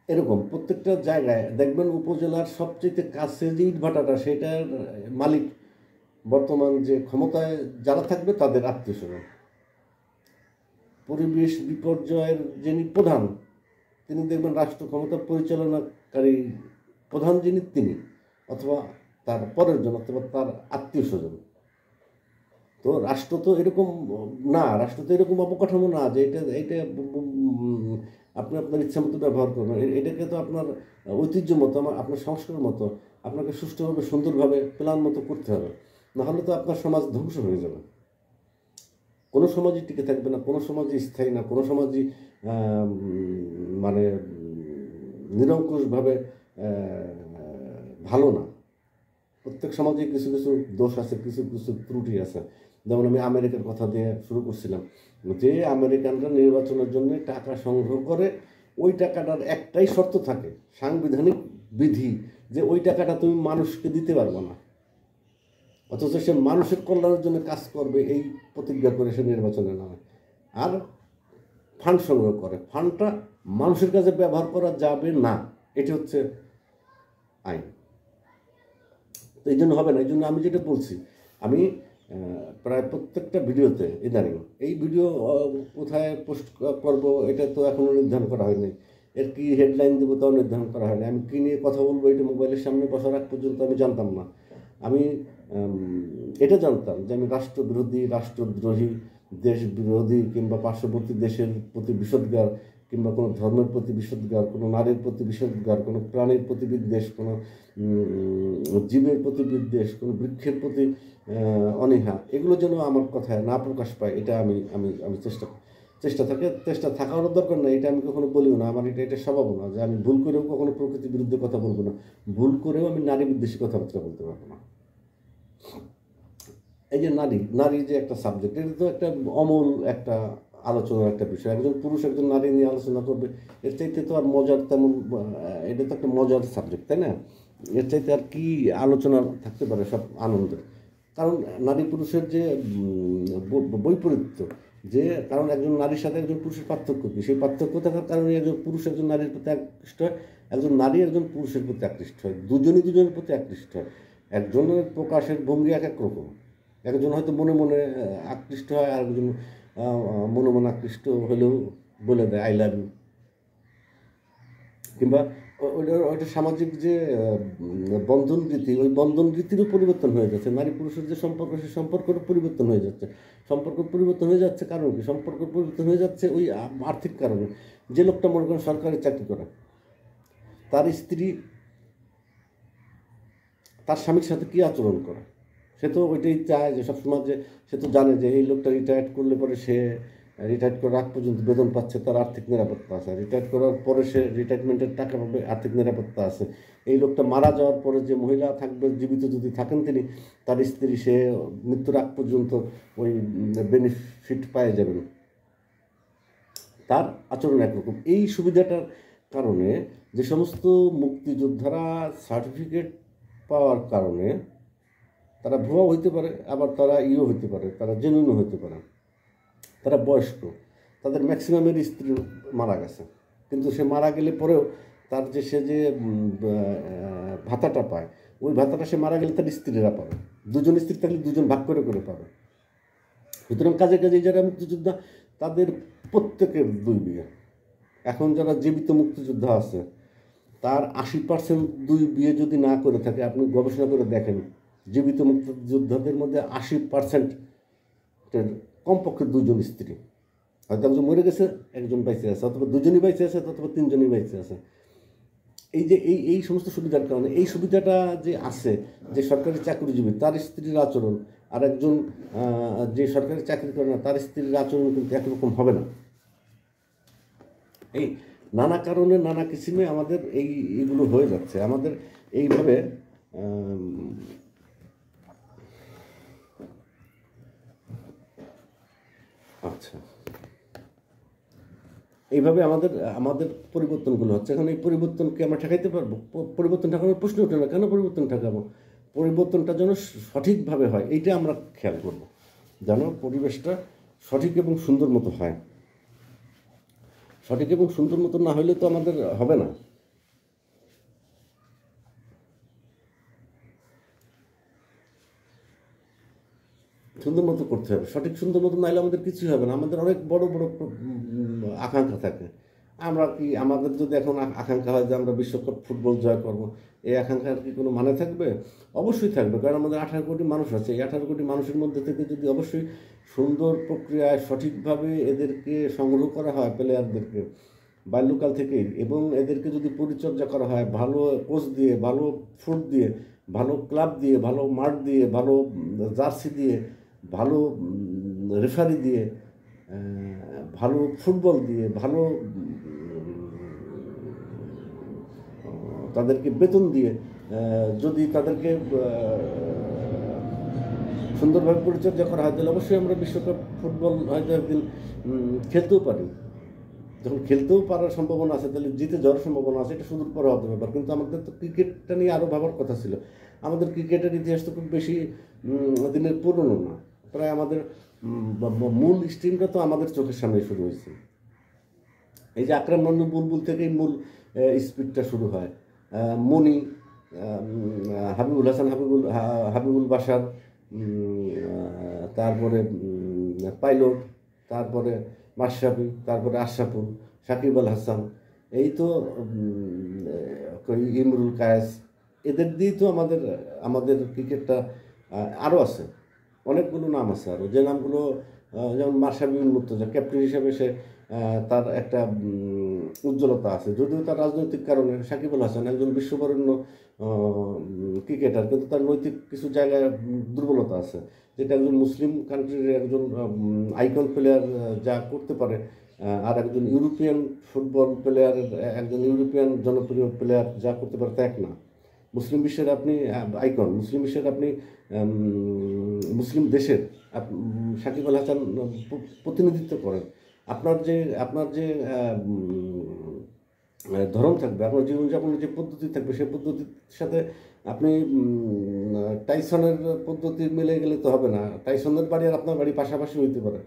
এরকম প্রত্যেকটা জায়গায় দেখবেন উপজেলার সবচেয়ে কাছে যে ইটভাটাটা, সেটার মালিক বর্তমান যে ক্ষমতায় যারা থাকবে তাদের আত্মীয়স্বজন। পরিবেশ বিপর্যয়ের যিনি প্রধান, তিনি দেখবেন রাষ্ট্র ক্ষমতা পরিচালনাকারী প্রধান যিনি, তিনি অথবা তার পরের জন অথবা তার আত্মীয়স্বজন। তো রাষ্ট্র তো এরকম না, রাষ্ট্র তো এরকম অবকাঠামো না যে এটা আপনি আপনার ইচ্ছা মতো ব্যবহার করবেন। এটাকে তো আপনার ঐতিহ্য মতো, আপনার সংস্কার মতো আপনাকে সুষ্ঠুভাবে সুন্দরভাবে প্ল্যান মতো করতে হবে, নাহলে তো আপনার সমাজ ধ্বংস হয়ে যাবে। কোনো সমাজই টিকে থাকবে না, কোনো সমাজই স্থায়ী না, কোনো সমাজই মানে নিরঙ্কুশভাবে ভালো না। প্রত্যেক সমাজে কিছু কিছু দোষ আছে, কিছু কিছু ত্রুটি আছে। যেমন আমি আমেরিকার কথা দিয়ে শুরু করছিলাম, যে আমেরিকানরা নির্বাচনের জন্য টাকা সংগ্রহ করে, ওই টাকাটার একটাই শর্ত থাকে, সাংবিধানিক বিধি, যে ওই টাকাটা তুমি মানুষকে দিতে পারবে না, অথচ সে মানুষের কল্যাণের জন্য কাজ করবে এই প্রতিজ্ঞা করে সে নির্বাচনের নামে। আর ফান্ড সংগ্রহ করে, ফান্ডটা মানুষের কাছে ব্যবহার করা যাবে না, এটি হচ্ছে আইন। তো এই জন্য হবে না। এই জন্য আমি যেটা বলছি, আমি প্রায় প্রত্যেকটা ভিডিওতে ইদানিং এই ভিডিও কোথায় পোস্ট করব এটা তো এখনও নির্ধারণ করা হয়নি, এর কী হেডলাইন দেবো তাও নির্ধারণ করা হয়নি। আমি কী নিয়ে কথা বলবো এটা মোবাইলের সামনে বসার আগ পর্যন্ত আমি জানতাম না। আমি এটা জানতাম যে আমি রাষ্ট্রদ্রোহী, দেশ বিরোধী, কিংবা পার্শ্ববর্তী দেশের প্রতি বিষোদ্গার, কিংবা কোনো ধর্মের প্রতি বিষোদ্গার, কোনো নারীর প্রতি বিষোদ্গার, কোনো প্রাণীর প্রতি বিদ্বেষ, কোনো জীবের প্রতি বিদ্বেষ, কোনো বৃক্ষের প্রতি অনীহা, এগুলো যেন আমার কথায় না প্রকাশ পায়, এটা আমি আমি আমি চেষ্টা থাকারও দরকার না। এটা আমি কখনো বলিও না, আমার এটা স্বভাবও না যে আমি ভুল করেও কখনো প্রকৃতির বিরুদ্ধে কথা বলবো না, ভুল করেও আমি নারী বিদ্বেষী কথাবার্তা বলতে পারবো না। এই যে নারী যে একটা সাবজেক্ট, এটা তো একটা অমূল একটা আলোচনার একটা বিষয়। একজন পুরুষ একজন নারী নিয়ে আলোচনা করবে, এর চাইতে তো আর মজার তেমন, এটা তো একটা মজার সাবজেক্ট, তাই না? এর চাইতে আর কি আলোচনা থাকতে পারে সব আনন্দের? কারণ নারী পুরুষের যে বৈপরীত্য, যে কারণ একজন নারীর সাথে একজন পুরুষের পার্থক্য কী, সেই পার্থক্য থাকার কারণে একজন পুরুষ একজন নারীর প্রতি আকৃষ্ট হয়, একজন নারী একজন পুরুষের প্রতি আকৃষ্ট হয়, দুজনের প্রতি আকৃষ্ট হয়। একজনের প্রকাশের ভঙ্গি এক এক রকম, একজন হয়তো মনে মনে আকৃষ্ট হয়, আর একজন মনে মনে আকৃষ্ট হলেও বলে দেয় আই লাভ ইউ। কিংবা ওইটা সামাজিক যে বন্ধন রীতি, ওই বন্ধন রীতিরও পরিবর্তন হয়ে যাচ্ছে। নারী পুরুষের যে সম্পর্ক, সেই সম্পর্কেরও পরিবর্তন হয়ে যাচ্ছে। সম্পর্ক পরিবর্তন হয়ে যাচ্ছে কারণ কি? সম্পর্ক পরিবর্তন হয়ে যাচ্ছে ওই আর্থিক কারণে। যে লোকটা মনে করেন সরকারি চাকরি করে, তার স্ত্রী তার স্বামীর সাথে কী আচরণ করে, সে তো ওইটাই চায় যে সবসময়, যে সে তো জানে যে এই লোকটা রিটায়ার্ড করলে পরে সে রিটায়ার্ড করার আগ পর্যন্ত বেতন পাচ্ছে, তার আর্থিক নিরাপত্তা আছে। রিটায়ার্ড করার পরে সে রিটায়ারমেন্টের টাকা পাবে, আর্থিক নিরাপত্তা আছে। এই লোকটা মারা যাওয়ার পরে যে মহিলা থাকবে, জীবিত যদি থাকেন তিনি, তার স্ত্রী, সে মৃত্যুর আগ পর্যন্ত ওই বেনিফিট পায়ে যাবেন। তার আচরণ একরকম। এই সুবিধাটার কারণে যে সমস্ত মুক্তিযোদ্ধারা সার্টিফিকেট পাওয়ার কারণে তারা ভুয়া হইতে পারে, আবার তারা হইতে পারে, তারা জেনুইনও হইতে পারে, তারা বয়স্ক, তাদের ম্যাক্সিমামের স্ত্রী মারা গেছে, কিন্তু সে মারা গেলে পরেও তার যে সে যে ভাতাটা পায়, ওই ভাতাটা সে মারা গেলে তার স্ত্রীরা পাবে। দুজন স্ত্রী থাকলে দুজন ভাগ করে করে পাবে। সুতরাং কাজে কাজে যারা মুক্তিযোদ্ধা, তাদের প্রত্যেকের 2 বিয়ে। এখন যারা জীবিত মুক্তিযোদ্ধা আছে, তার 80% 2 বিয়ে যদি না করে থাকে, আপনি গবেষণা করে দেখেন, জীবিত মুক্তিযোদ্ধাদের মধ্যে 80% কমপক্ষে 2 জন স্ত্রী। হয়তো একজন মরে গেছে, একজন বাইচে আছে, অথবা 2 জনই বাইচে আছে, অথবা 3 জনই বাইচে আছে। এই যে এই সমস্ত সুবিধার কারণে, এই সুবিধাটা যে আছে, যে সরকারি চাকরিজীবী তার স্ত্রীর আচরণ আর একজন যে সরকারি চাকরি করে না তার স্ত্রীর আচরণ কিন্তু একরকম হবে না। এই নানা কারণে, নানা কিসিমে আমাদের এইগুলো হয়ে যাচ্ছে। আমাদের এইভাবে আচ্ছা, এইভাবে আমাদের পরিবর্তনগুলো হচ্ছে। এখন এই পরিবর্তনকে আমরা ঠেকাইতে পারবো? পরিবর্তন ঠেকানোর প্রশ্ন ওঠে না। কেন পরিবর্তন ঠেকাবো? পরিবর্তনটা যেন সঠিকভাবে হয়, এইটা আমরা খেয়াল করব, যেন পরিবেশটা সঠিক এবং সুন্দর মতো হয়। সঠিক এবং সুন্দর মতো না হলে তো আমাদের হবে না। সুন্দর মতো করতে হবে। সঠিক সুন্দর মতো না হলে আমাদের কিছুই হবে না। আমাদের অনেক বড় বড় আকাঙ্ক্ষা থাকে। আমরা কি, আমাদের যদি এখন আকাঙ্ক্ষা হয় যে আমরা বিশ্বকাপ ফুটবল জয় করব, এই আকাঙ্ক্ষার কি কোনো মানে থাকবে? অবশ্যই থাকবে, কারণ আমাদের 18 কোটি মানুষ আছে। এই 18 কোটি মানুষের মধ্যে থেকে যদি অবশ্যই সুন্দর প্রক্রিয়ায় সঠিকভাবে এদেরকে সংগ্রহ করা হয়, প্লেয়ারদেরকে বাল্যকাল থেকেই, এবং এদেরকে যদি পরিচর্যা করা হয় ভালো কোচ দিয়ে, ভালো ফুড দিয়ে, ভালো ক্লাব দিয়ে, ভালো মাঠ দিয়ে, ভালো জার্সি দিয়ে, ভালো রেফারি দিয়ে, ভালো ফুটবল দিয়ে, ভালো তাদেরকে বেতন দিয়ে, যদি তাদেরকে সুন্দরভাবে পরিচর্যা করা হয়, তাহলে অবশ্যই আমরা বিশ্বকাপ ফুটবল হয়তো একদিন খেলতেও পারি। যখন খেলতেও পারার সম্ভাবনা আছে, তাহলে জিতে যাওয়ার সম্ভাবনা আছে, এটা সুদূর পরে হতে ব্যাপার। কিন্তু আমাদের তো ক্রিকেটটা নিয়ে আরও ভাবার কথা ছিল। আমাদের ক্রিকেটের ইতিহাস তো খুব বেশি দিনের পুরনো না। প্রায় আমাদের মূল স্ট্রিমটা তো আমাদের চোখের সামনে শুরু হয়েছে। এই যে আকরাম নন্নু বুলবুল থেকেই মূল স্পিডটা শুরু হয়। মনি, হাবিবুল হাসান, হাবিবুল বাশার, তারপরে পাইলট, তারপরে মাশরাফি, তারপরে আশরাফুল, সাকিব আল হাসান, এই তো ইমরুল কায়েস, এদের দিয়েই তো আমাদের ক্রিকেটটা আরও আছে। অনেকগুলো নাম আছে আরও, যে নামগুলো, যেমন মাশরাফি বিন মুর্তজা ক্যাপ্টেন হিসেবে সে তার একটা উজ্জ্বলতা আছে, যদিও তার রাজনৈতিক কারণে। সাকিব আল হাসান একজন বিশ্ববরেণ্য ক্রিকেটার, কিন্তু তার নৈতিক কিছু জায়গায় দুর্বলতা আছে, যেটা একজন মুসলিম কান্ট্রির একজন আইকন প্লেয়ার যা করতে পারে, আর একজন ইউরোপিয়ান ফুটবল প্লেয়ারের, একজন ইউরোপিয়ান জনপ্রিয় প্লেয়ার যা করতে পারে তা এক না। মুসলিম বিশ্বের আপনি আইকন, মুসলিম বিশ্বের আপনি মুসলিম দেশের সাকিব আল হাসান প্রতিনিধিত্ব করেন। আপনার যে ধরন থাকবে, আপনার জীবনযাপনের যে পদ্ধতি থাকবে, সেই পদ্ধতির সাথে আপনি টাইসনের পদ্ধতি মিলে গেলে তো হবে না। টাইসনের বাড়ি আর আপনার বাড়ি পাশাপাশি হইতে পারে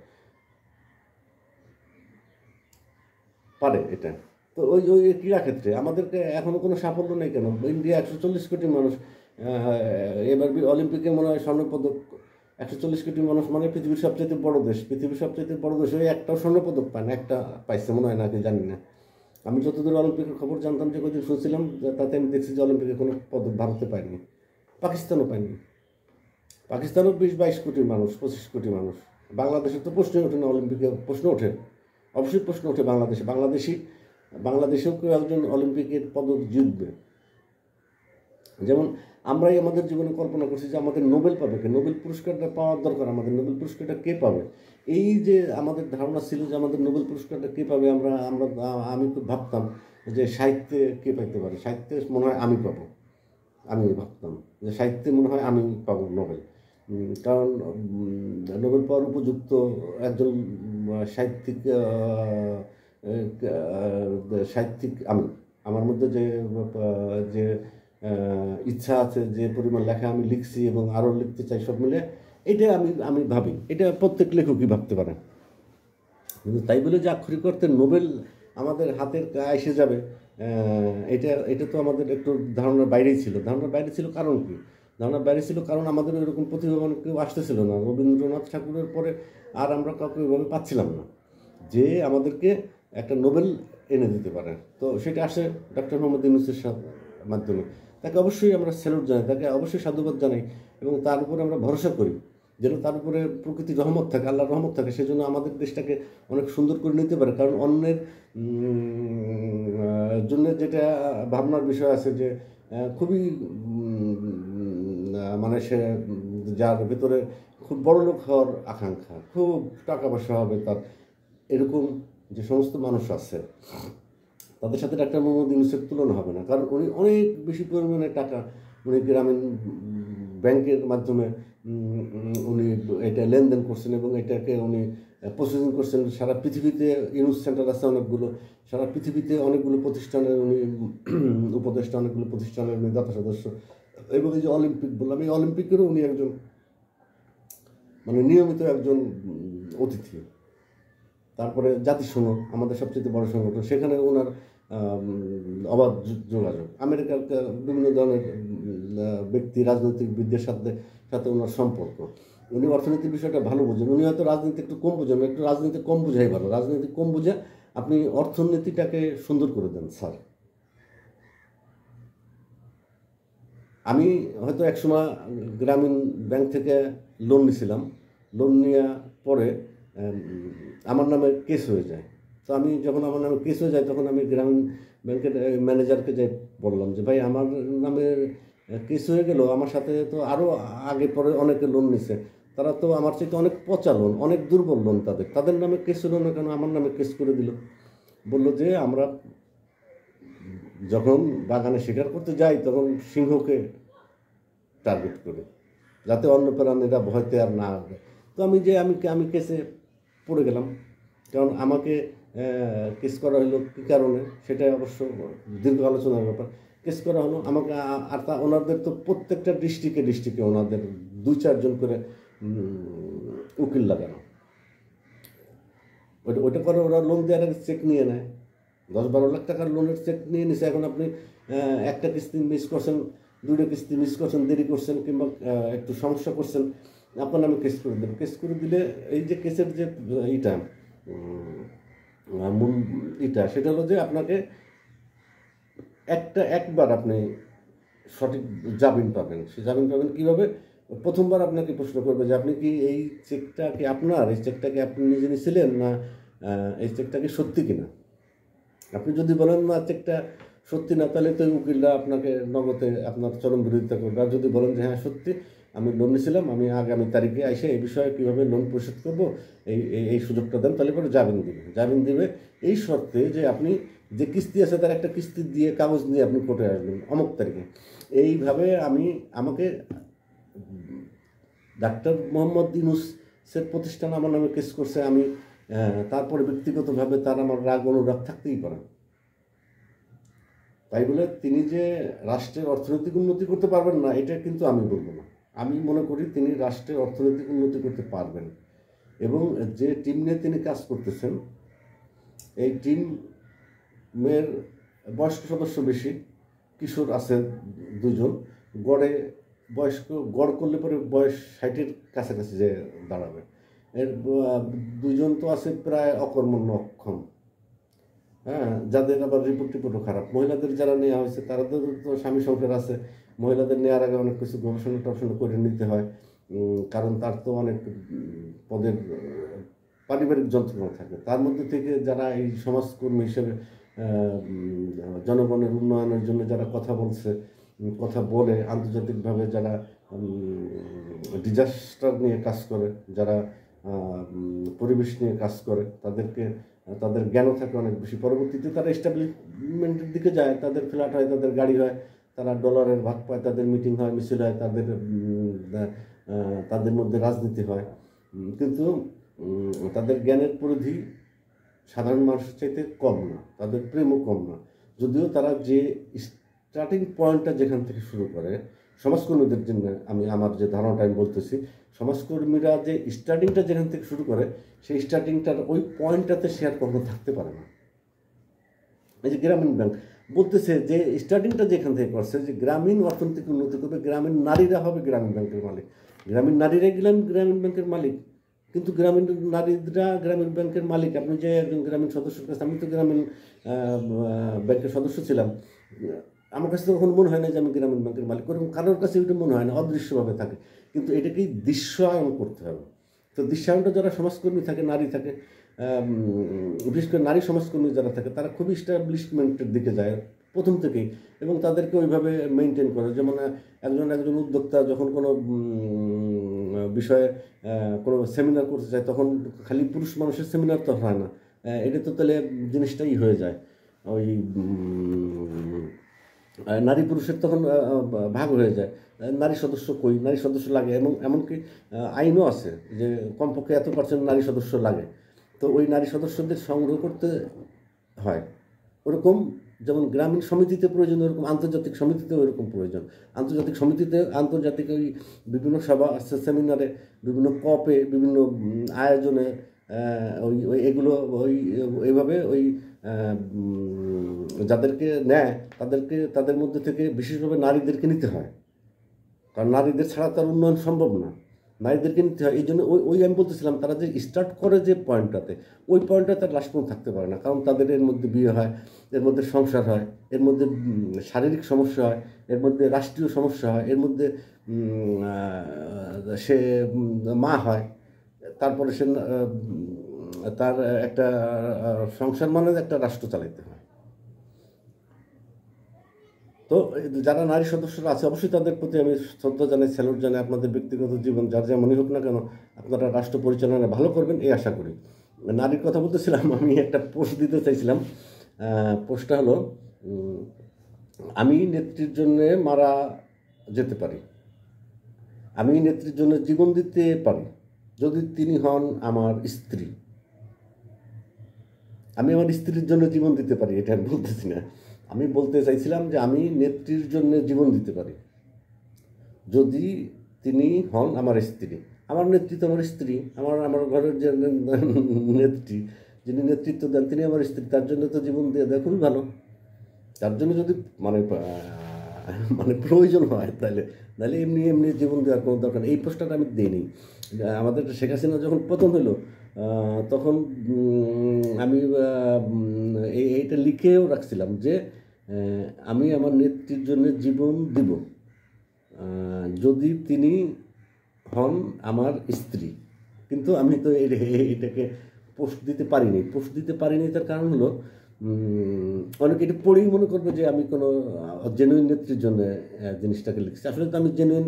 এটা। তো ওই ক্রীড়াক্ষেত্রে আমাদেরকে এখনও কোনো সাফল্য নেই কেন? ইন্ডিয়া 140 কোটি মানুষ, এবার অলিম্পিকে মনে হয় স্বর্ণপদক। 140 কোটি মানুষ মানে পৃথিবীর সবচেয়ে বড় দেশ। পৃথিবীর সবচেয়ে বড় দেশ, ওই একটাও স্বর্ণপদক পায় না। একটা পাইছে মনে হয়, নাকি জানি না। আমি যতদূর অলিম্পিকের খবর জানতাম, যে কদিন শুনছিলাম, তাতে আমি দেখছি যে অলিম্পিকে কোনো পদক ভারতে পায়নি, পাকিস্তানও পায়নি। পাকিস্তানও 20-22 কোটি মানুষ, 25 কোটি মানুষ। বাংলাদেশের তো প্রশ্নই ওঠে না, অলিম্পিকে প্রশ্ন ওঠে, অবশ্যই প্রশ্ন ওঠে বাংলাদেশেও কেউ একজন অলিম্পিকের পদক জিতবে। যেমন আমরাই আমাদের জীবনে কল্পনা করছি যে আমাদের নোবেল পাবে কে, নোবেল পুরস্কারটা পাওয়ার দরকার, আমাদের নোবেল পুরস্কারটা কে পাবে। এই যে আমাদের ধারণা ছিল যে আমাদের নোবেল পুরস্কারটা কে পাবে, আমি খুব ভাবতাম যে সাহিত্যে কে পাইতে পারে, সাহিত্যে মনে হয় আমি পাবো। আমি ভাবতাম যে সাহিত্যে মনে হয় আমি পাবো নোবেল। কারণ নোবেল পাওয়ার উপযুক্ত একজন সাহিত্যিক সাহিত্যিক আমি। আমার মধ্যে যে ইচ্ছা আছে, যে পরিমাণ লেখা আমি লিখছি এবং আরও লিখতে চাই, সব মিলে এটা আমি ভাবি, এটা প্রত্যেক লেখকই ভাবতে পারে। কিন্তু তাই বলে যে আক্ষরিক অর্থে নোবেল আমাদের হাতের এসে যাবে, এটা তো আমাদের একটু ধারণার বাইরেই ছিল। ধারণার বাইরে ছিল কারণ কি? ধারণার বাইরে ছিল কারণ আমাদের এরকম প্রতিভাবান কেউ আসতেছিল না। রবীন্দ্রনাথ ঠাকুরের পরে আর আমরা কাউকে ওইভাবে পাচ্ছিলাম না যে আমাদেরকে একটা নোবেল এনে দিতে পারে। তো সেটা আসে ডক্টর মোহাম্মদ ইউনূসের মাধ্যমে। তাকে অবশ্যই আমরা স্যালুট জানাই, তাকে অবশ্যই সাধুবাদ জানাই, এবং তার উপরে আমরা ভরসা করি যেন তার উপরে প্রকৃতির রহমত থাকে, আল্লাহর রহমত থাকে, সেজন্য আমাদের দেশটাকে অনেক সুন্দর করে নিতে পারে। কারণ অন্যের জন্য যেটা ভাবনার বিষয় আছে যে খুবই মানে সে যার ভেতরে খুব বড় লোক হওয়ার আকাঙ্ক্ষা, খুব টাকা পয়সা হবে তার, এরকম যে সমস্ত মানুষ আছে, তাদের সাথে ডাক্তার মোহাম্মদ ইউনূসের তুলনা হবে না। কারণ উনি অনেক বেশি পরিমাণে টাকা উনি গ্রামীণ ব্যাংকের মাধ্যমে উনি এটা লেনদেন করছেন এবং এটাকে উনি প্রসেসিং করছেন। সারা পৃথিবীতে ইউনূস সেন্টার আছে অনেকগুলো, সারা পৃথিবীতে অনেকগুলো প্রতিষ্ঠানের উনি উপদেষ্টা, অনেকগুলো প্রতিষ্ঠানের উনি দাতা সদস্য। এবং এই যে অলিম্পিক বললাম, এই অলিম্পিকেরও উনি একজন মানে নিয়মিত একজন অতিথি। তারপরে জাতিসংঘ আমাদের সবচেয়ে বড় সংগঠন, সেখানে ওনার অবাধ যোগাযোগ। আমেরিকার বিভিন্ন ধরনের ব্যক্তি, রাজনৈতিকবিদদের সাথে ওনার সম্পর্ক। উনি অর্থনীতির বিষয়টা ভালো বোঝেন। উনি হয়তো রাজনীতি একটু কম বোঝেন, একটু রাজনীতি কম বোঝাই ভালো। রাজনীতি কম বুঝে আপনি অর্থনীতিটাকে সুন্দর করে দেন স্যার। আমি হয়তো একসময় গ্রামীণ ব্যাংক থেকে লোন নিয়েছিলাম, লোন নেওয়ার পরে আমার নামে কেস হয়ে যায়। তো আমি যখন আমার নামে কেস হয়ে যায়, তখন আমি গ্রামীণ ব্যাংকের ম্যানেজারকে যাই বললাম যে ভাই, আমার নামে কেস হয়ে গেল, আমার সাথে তো আরও আগে পরে অনেকে লোন নিছে, তারা তো আমার চাইতে অনেক পচা লোন, অনেক দুর্বল লোন, তাদের নামে কেস হলো না কেন, আমার নামে কেস করে দিল। বললো যে আমরা যখন বাগানে শিকার করতে যাই তখন সিংহকে টার্গেট করে, যাতে অন্য প্রাণীরা ভয়তে আর না আসবে। তো আমি কেসে পড়ে গেলাম। কারণ আমাকে কেস করা হলো কী কারণে, সেটাই অবশ্য দীর্ঘ আলোচনার ব্যাপার। কেস করা হলো আমাকে, আর ওনাদের তো প্রত্যেকটা ডিস্ট্রিক্টে ওনাদের 2-4 জন করে উকিল লাগানো। ওইটা পরে ওরা লোন দেওয়ার আগে চেক নিয়ে নেয়, 10-12 লাখ টাকার লোনের চেক নিয়ে নিছে। এখন আপনি একটা কিস্তি মিস করছেন, 2টা কিস্তি মিস করছেন, দেরি করছেন, কিংবা একটু সমস্যা করছেন, আপনার নামে কেস করে দেবেন। কেস করে দিলে এই যে কেসের যে মূল সেটা হলো যে আপনাকে একবার আপনি সঠিক জামিন পাবেন। সে জামিন পাবেন কীভাবে? প্রথমবার আপনাকে প্রশ্ন করবে যে আপনি কি এই চেকটা কি আপনার, এই চেকটা কি আপনি নিজে নিয়েছিলেন, না এই চেকটা কি সত্যি কিনা। আপনি যদি বলেন না চেকটা সত্যি না, তাহলে তো উকিলরা আপনাকে নগদে আপনার চরম বিরোধিতা করবে। আর যদি বলেন যে হ্যাঁ সত্যি, আমি লোন নিয়েছিলাম, আমি আগামী তারিখে এসে এই বিষয়ে কীভাবে লোন পরিশোধ করবো এই সুযোগটা দেন, তাহলে পরে জামিন দিবে এই শর্তে যে আপনি যে কিস্তি আছে তার একটা কিস্তি দিয়ে কাগজ নিয়ে আপনি কোর্টে আসবেন অমুক তারিখে। এইভাবে আমাকে ডাক্তার মোহাম্মদ ইউনূসের প্রতিষ্ঠান আমার নামে কেস করছে। আমি তারপরে ব্যক্তিগতভাবে তার আমার রাগ অনুরাগ থাকতেই পারে। তাই বলে তিনি যে রাষ্ট্রের অর্থনৈতিক উন্নতি করতে পারবেন না, এটা কিন্তু আমি বলবো না। আমি মনে করি তিনি রাষ্ট্রের অর্থনৈতিক উন্নতি করতে পারবেন, এবং যে টিম নিয়ে তিনি কাজ করতেছেন, এই টিমের বয়স্ক সদস্য বেশি, কিশোর আছে 2 জন, গড় করলে পরে বয়স 60-এর কাছাকাছি যে দাঁড়াবে। এর 2 জন তো আছে প্রায় অকর্মণ্য অক্ষম। হ্যাঁ, যাদের আবার রিপোর্টও খারাপ। মহিলাদের যারা নেওয়া হয়েছে তাদের তো স্বামী সংসার আছে, মহিলাদের নেওয়ার আগে অনেক কিছু গবেষণা টবেষণা করে নিতে হয়। কারণ তার তো অনেক পদের পারিবারিক যন্ত্রণা থাকে। তার মধ্যে থেকে যারা এই সমাজকর্মী হিসেবে জনগণের উন্নয়নের জন্য যারা কথা বলছে, কথা বলে, আন্তর্জাতিকভাবে যারা ডিজাস্টার নিয়ে কাজ করে, যারা পরিবেশ নিয়ে কাজ করে, তাদের জ্ঞানও থাকে অনেক বেশি। পরবর্তীতে তারা এস্টাবলিশমেন্টের দিকে যায়, তাদের ফ্ল্যাট হয়, তাদের গাড়ি হয়, তারা ডলারের ভাগ পায়, তাদের মিটিং হয়, মিছিল হয়, তাদের মধ্যে রাজনীতি হয়। কিন্তু তাদের জ্ঞানের পরিধি সাধারণ মানুষের চাইতে কম না, তাদের প্রেমও কম না। যদিও তারা যে স্টার্টিং পয়েন্টটা যেখান থেকে শুরু করে, সমাজকর্মীদের জন্য আমার যে ধারণাটা আমি বলতেছি, সমাজকর্মীরা যে স্টার্টিংটা যেখান থেকে শুরু করে, সেই স্টার্টিংটার ওই পয়েন্টটাতে সে আর কখনো থাকতে পারে না। এই যে গ্রামীণ ব্যাংক বলতেছে যে স্টার্টিংটা যেখান থেকে করছে, যে গ্রামীণ অর্থনৈতিক উন্নতি করবে, গ্রামীণ নারীরা হবে গ্রামীণ ব্যাংকের মালিক, গ্রামীণ নারীরাই গ্রামীণ ব্যাংকের মালিক। কিন্তু গ্রামীণ নারীরা গ্রামীণ ব্যাংকের মালিক। আপনি যে একজন গ্রামীণ সদস্যের কাছে, আমি তো গ্রামীণ ব্যাংকের সদস্য ছিলাম, আমার কাছে তো কখনো মনে হয় না যে আমি গ্রামীণ ব্যাংকের মালিক, কারোর কাছে এটা মনে হয় না, অদৃশ্যভাবে থাকে। কিন্তু এটাকেই দৃশ্যায়ন করতে হবে। তো দৃশ্যায়নটা যারা সমাজকর্মী থাকে, নারী থাকে, বিশেষ করে নারী সমাজকর্মী যারা থাকে, তারা খুবই এস্টাবলিশমেন্টের দিকে যায় প্রথম থেকেই, এবং তাদেরকে ওইভাবে মেনটেন করে। যেমন একজন উদ্যোক্তা যখন কোনো বিষয়ে কোনো সেমিনার করতে চায়, তখন খালি পুরুষ মানুষের সেমিনার তো হয় না, এটা তো তাহলে জিনিসটাই হয়ে যায় ওই নারী পুরুষের তখন ভাগ হয়ে যায়। নারী সদস্য কই, নারী সদস্য লাগে, এবং এমনকি আইনও আছে যে কমপক্ষে এত % নারী সদস্য লাগে। তো ওই নারী সদস্যদের সংগ্রহ করতে হয়। ওরকম যেমন গ্রামীণ সমিতিতে প্রয়োজন, ওরকম আন্তর্জাতিক সমিতিতে ওইরকম প্রয়োজন। আন্তর্জাতিক সমিতিতে, আন্তর্জাতিক ওই বিভিন্ন সভা, সেমিনারে, বিভিন্ন কপে, বিভিন্ন আয়োজনে এগুলো এইভাবে যাদেরকে নেয় তাদের মধ্যে থেকে বিশেষভাবে নারীদেরকে নিতে হয়, কারণ নারীদের ছাড়া তার উন্নয়ন সম্ভব না। নারীদেরকে নিতে হয়। এই জন্য আমি বলতেছিলাম, তারা যে স্টার্ট করে যে পয়েন্টটাতে, ওই পয়েন্টটাতে তার লাস্ট পর্যন্ত থাকতে পারে না, কারণ তাদের এর মধ্যে বিয়ে হয়, এর মধ্যে সংসার হয়, এর মধ্যে শারীরিক সমস্যা হয়, এর মধ্যে রাষ্ট্রীয় সমস্যা হয়, এর মধ্যে সে মা হয়, তারপরে সে তার একটা সংসার মানে একটা রাষ্ট্র চালাইতে হয়। তো যারা নারী সদস্যরা আছে, অবশ্যই তাদের প্রতি আমি শ্রদ্ধা জানাই, স্যালুট জানাই। আপনাদের ব্যক্তিগত জীবন যার যেমনই হোক না কেন, আপনারা রাষ্ট্র পরিচালনা ভালো করবেন এই আশা করি। নারীর কথা বলতেছিলাম, আমি একটা পোস্ট দিতে চাইছিলাম। পোস্টটা হলো, আমি নেত্রীর জন্যে মারা যেতে পারি, আমি নেত্রীর জন্য জীবন দিতে পারি, যদি তিনি হন আমার স্ত্রী। আমি আমার স্ত্রীর জন্য জীবন দিতে পারি, এটা আমি বলতেছি না। আমি বলতে চাইছিলাম যে আমি নেত্রীর জন্য জীবন দিতে পারি, যদি তিনি হন আমার স্ত্রী। আমার নেত্রী তো আমার স্ত্রী, আমার ঘরের যে নেত্রী, যিনি নেতৃত্ব দেন, তিনি আমার স্ত্রী। তার জন্য তো জীবন দিয়ে দেওয়া খুবই ভালো। তার জন্য যদি মানে প্রয়োজন হয়, তাহলে এমনি জীবন দেওয়ার কোনো দরকার নেই। এই প্রশ্নটা আমি দিইনি। আমাদের শেখ হাসিনা যখন পতন হলো, তখন আমি এইটা লিখেও রাখছিলাম যে আমি আমার নেত্রীর জন্য জীবন দিব, যদি তিনি হন আমার স্ত্রী। কিন্তু আমি তো এটাকে পোস্ট দিতে পারিনি। তার কারণ হলো, অনেকে এটা পড়েই মনে করবে যে আমি কোনো জেনুইন নেত্রীর জন্য জিনিসটাকে লিখছি। আসলে তো আমি জেনুইন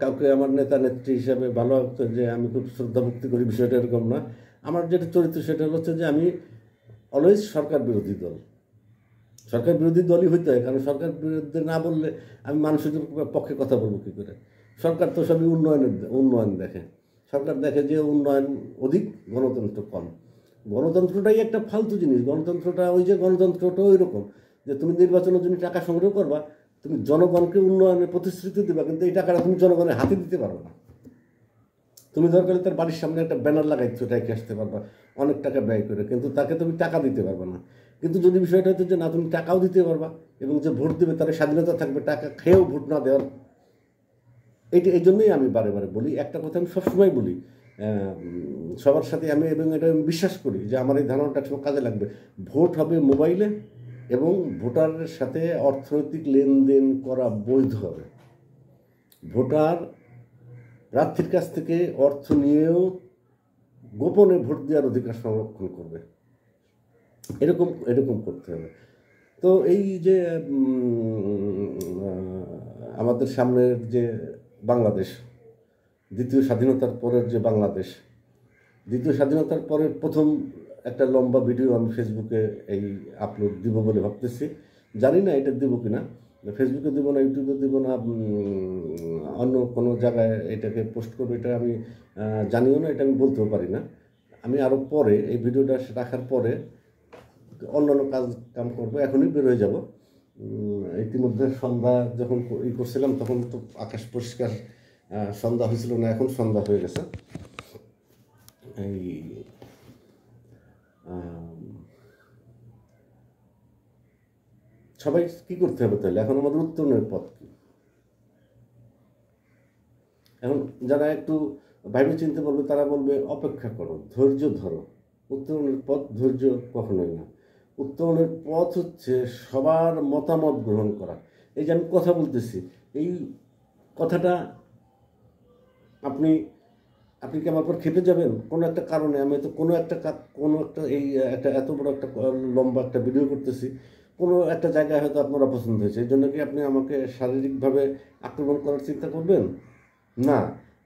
কাউকে আমার নেতা নেত্রী হিসাবে ভালো যে আমি খুব শ্রদ্ধা ভক্তি করি, বিষয়টা এরকম না। আমার যেটা চরিত্র সেটা হচ্ছে যে আমি অলওয়েজ সরকার বিরোধী দলই হইতে হয়, কারণ সরকার বিরুদ্ধে না বললে আমি মানুষের পক্ষে কথা বলবো কী করে। সরকার তো সবই উন্নয়ন দেখে। সরকার দেখে যে উন্নয়ন অধিক, গণতন্ত্র কম। গণতন্ত্রটাই একটা ফালতু জিনিস। গণতন্ত্রটা ওই রকম যে তুমি নির্বাচনের জন্য টাকা সংগ্রহ করবা, তুমি জনগণকে উন্নয়নের প্রতিশ্রুতি দেবা, কিন্তু এই টাকাটা তুমি জনগণের হাতে দিতে পারবে না। তুমি দরকার তার বাড়ির সামনে একটা ব্যানার লাগাইছো, রেখে আসতে পারবা অনেক টাকা ব্যয় করে, কিন্তু তাকে তুমি টাকা দিতে পারবে না। কিন্তু যদি বিষয়টা হচ্ছে যে না, তুমি টাকাও দিতে পারবা, এবং যে ভোট দেবে তার স্বাধীনতা থাকবে টাকা খেয়েও ভোট না দেওয়ার। এই জন্যই আমি বারে বারে বলি, একটা কথা আমি সবসময় বলি সবার সাথে আমি, এবং এটা আমি বিশ্বাস করি যে আমার এই ধারণাটা একসময় কাজে লাগবে। ভোট হবে মোবাইলে এবং ভোটারের সাথে অর্থনৈতিক লেনদেন করা বৈধ হবে। ভোটার প্রার্থীর কাছ থেকে অর্থ নিয়েও গোপনে ভোট দেওয়ার অধিকার সংরক্ষণ করবে, এরকম এরকম করতে হবে। তো এই যে আমাদের সামনের যে বাংলাদেশ, দ্বিতীয় স্বাধীনতার পরের যে বাংলাদেশ, দ্বিতীয় স্বাধীনতার পরের প্রথম একটা লম্বা ভিডিও আমি ফেসবুকে এই আপলোড দিব বলে ভাবতেছি। জানি না এটা দিব কি না, ফেসবুকে দিব না, ইউটিউবে দিব না, অন্য কোনো জায়গায় এটাকে পোস্ট করবো, এটা আমি জানিও না, এটা আমি বলতেও পারি না। আমি আরও পরে এই ভিডিওটা রাখার পরে অন্যান্য কাম করবো, এখনই বের হয়ে যাব। ইতিমধ্যে সন্ধ্যা যখন করছিলাম তখন তো আকাশ পরিষ্কার, সন্ধ্যা হয়েছিল না, এখন সন্ধ্যা হয়ে গেছে। এই সবাই কি করতে হবে তাহলে? এখন আমাদের উত্তরণের পথ কি? এখন যারা একটু ভাইবে চিনতে বলবে তারা বলবে অপেক্ষা করো, ধৈর্য ধরো। উত্তরণের পথ ধৈর্য কখনোই না। উত্তরণের পথ হচ্ছে সবার মতামত গ্রহণ করা। এই যে আমি কথা বলতেছি, এই কথাটা আপনি আপনি কি আমার পর খেপে যাবেন কোনো একটা কারণে? আমি তো কোনো একটা এই একটা এত বড় একটা লম্বা একটা ভিডিও করতেছি, কোনো একটা জায়গায় হয়তো আপনার অপছন্দ হয়েছে, এই জন্য কি আপনি আমাকে শারীরিকভাবে আক্রমণ করার চিন্তা করবেন? না।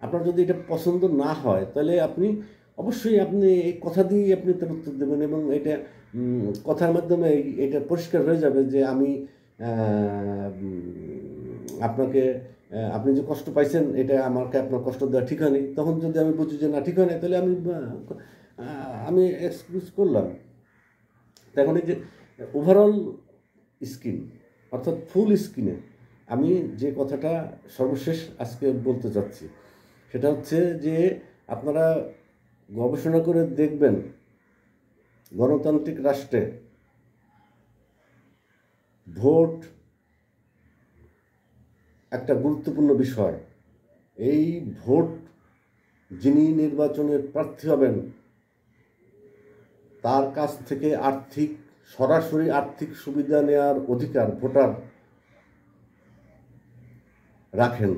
আপনার যদি এটা পছন্দ না হয় তাহলে আপনি অবশ্যই আপনি এই কথা দিয়েই আপনি তার উত্তর দেবেন, এবং এটা কথার মাধ্যমে এটা পরিষ্কার হয়ে যাবে যে আমি আপনাকে, আপনি যে কষ্ট পাইছেন এটা আমাকে আপনার কষ্ট দেওয়া ঠিক হয়নি। তখন যদি আমি বুঝি যে না ঠিক হয় না, তাহলে আমি এক্সকিউজ করলাম। এখন এই যে ওভারঅল স্কিন, অর্থাৎ ফুল স্কিনে আমি যে কথাটা সর্বশেষ আজকে বলতে চাচ্ছি সেটা হচ্ছে যে আপনারা গবেষণা করে দেখবেন, গণতান্ত্রিক রাষ্ট্রে ভোট একটা গুরুত্বপূর্ণ বিষয়। এই ভোট যিনি নির্বাচনের প্রার্থী হবেন তার কাছ থেকে সরাসরি আর্থিক সুবিধা নেওয়ার অধিকার ভোটার রাখেন।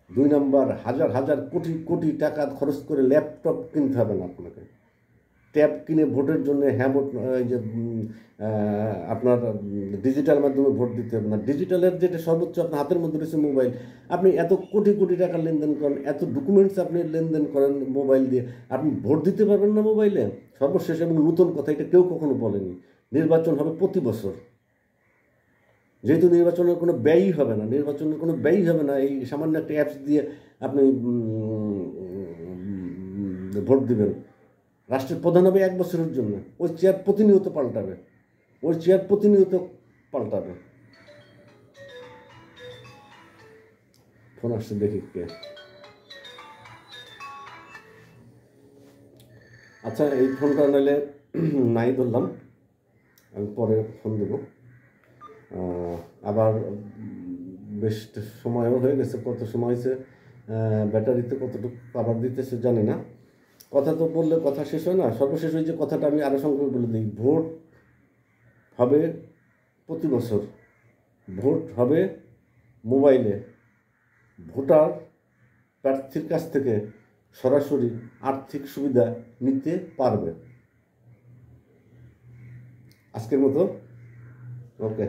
2 নম্বর, হাজার হাজার কোটি কোটি টাকা খরচ করে ল্যাপটপ কিনতে হবে না আপনাকে, ট্যাব কিনে ভোটের জন্য, হ্যাঁ ভোট, এই যে আপনার ডিজিটাল মাধ্যমে ভোট দিতে হবে না। ডিজিটালের যেটা সর্বোচ্চ আপনার হাতের মধ্যে রয়েছে মোবাইল, আপনি এত কোটি কোটি টাকা লেনদেন করেন, এত ডকুমেন্টস আপনি লেনদেন করেন মোবাইল দিয়ে, আপনি ভোট দিতে পারবেন না মোবাইলে? সর্বশেষ এবং নতুন কথা, এটা কেউ কখনো বলেনি, নির্বাচন হবে প্রতি বছর। যেহেতু নির্বাচনের কোনো ব্যয়ই হবে না, এই সামান্য একটা অ্যাপস দিয়ে আপনি ভোট দিবেন। রাষ্ট্রের প্রধান হবে 1 বছরের জন্য, ওই চেয়ার প্রতিনিয়ত পাল্টাবে। ফোন আসছে, দেখি কে। আচ্ছা, এই ফোনটা নাহলে নাই ধরলাম, আমি পরে ফোন দেব। আবার বেশ সময়ও হয়ে গেছে, কত সময় হয়েছে, ব্যাটারিতে কতটুকু আবার দিতেছে জানি না। কথা তো বললে কথা শেষ হয় না। সর্বশেষ ওই যে কথাটা আমি আরও সংক্ষেপে বলে দিই, ভোট হবে প্রতি বছর, ভোট হবে মোবাইলে, ভোটার প্রার্থীর কাছ থেকে সরাসরি আর্থিক সুবিধা নিতে পারবে। আজকের মতো ওকে।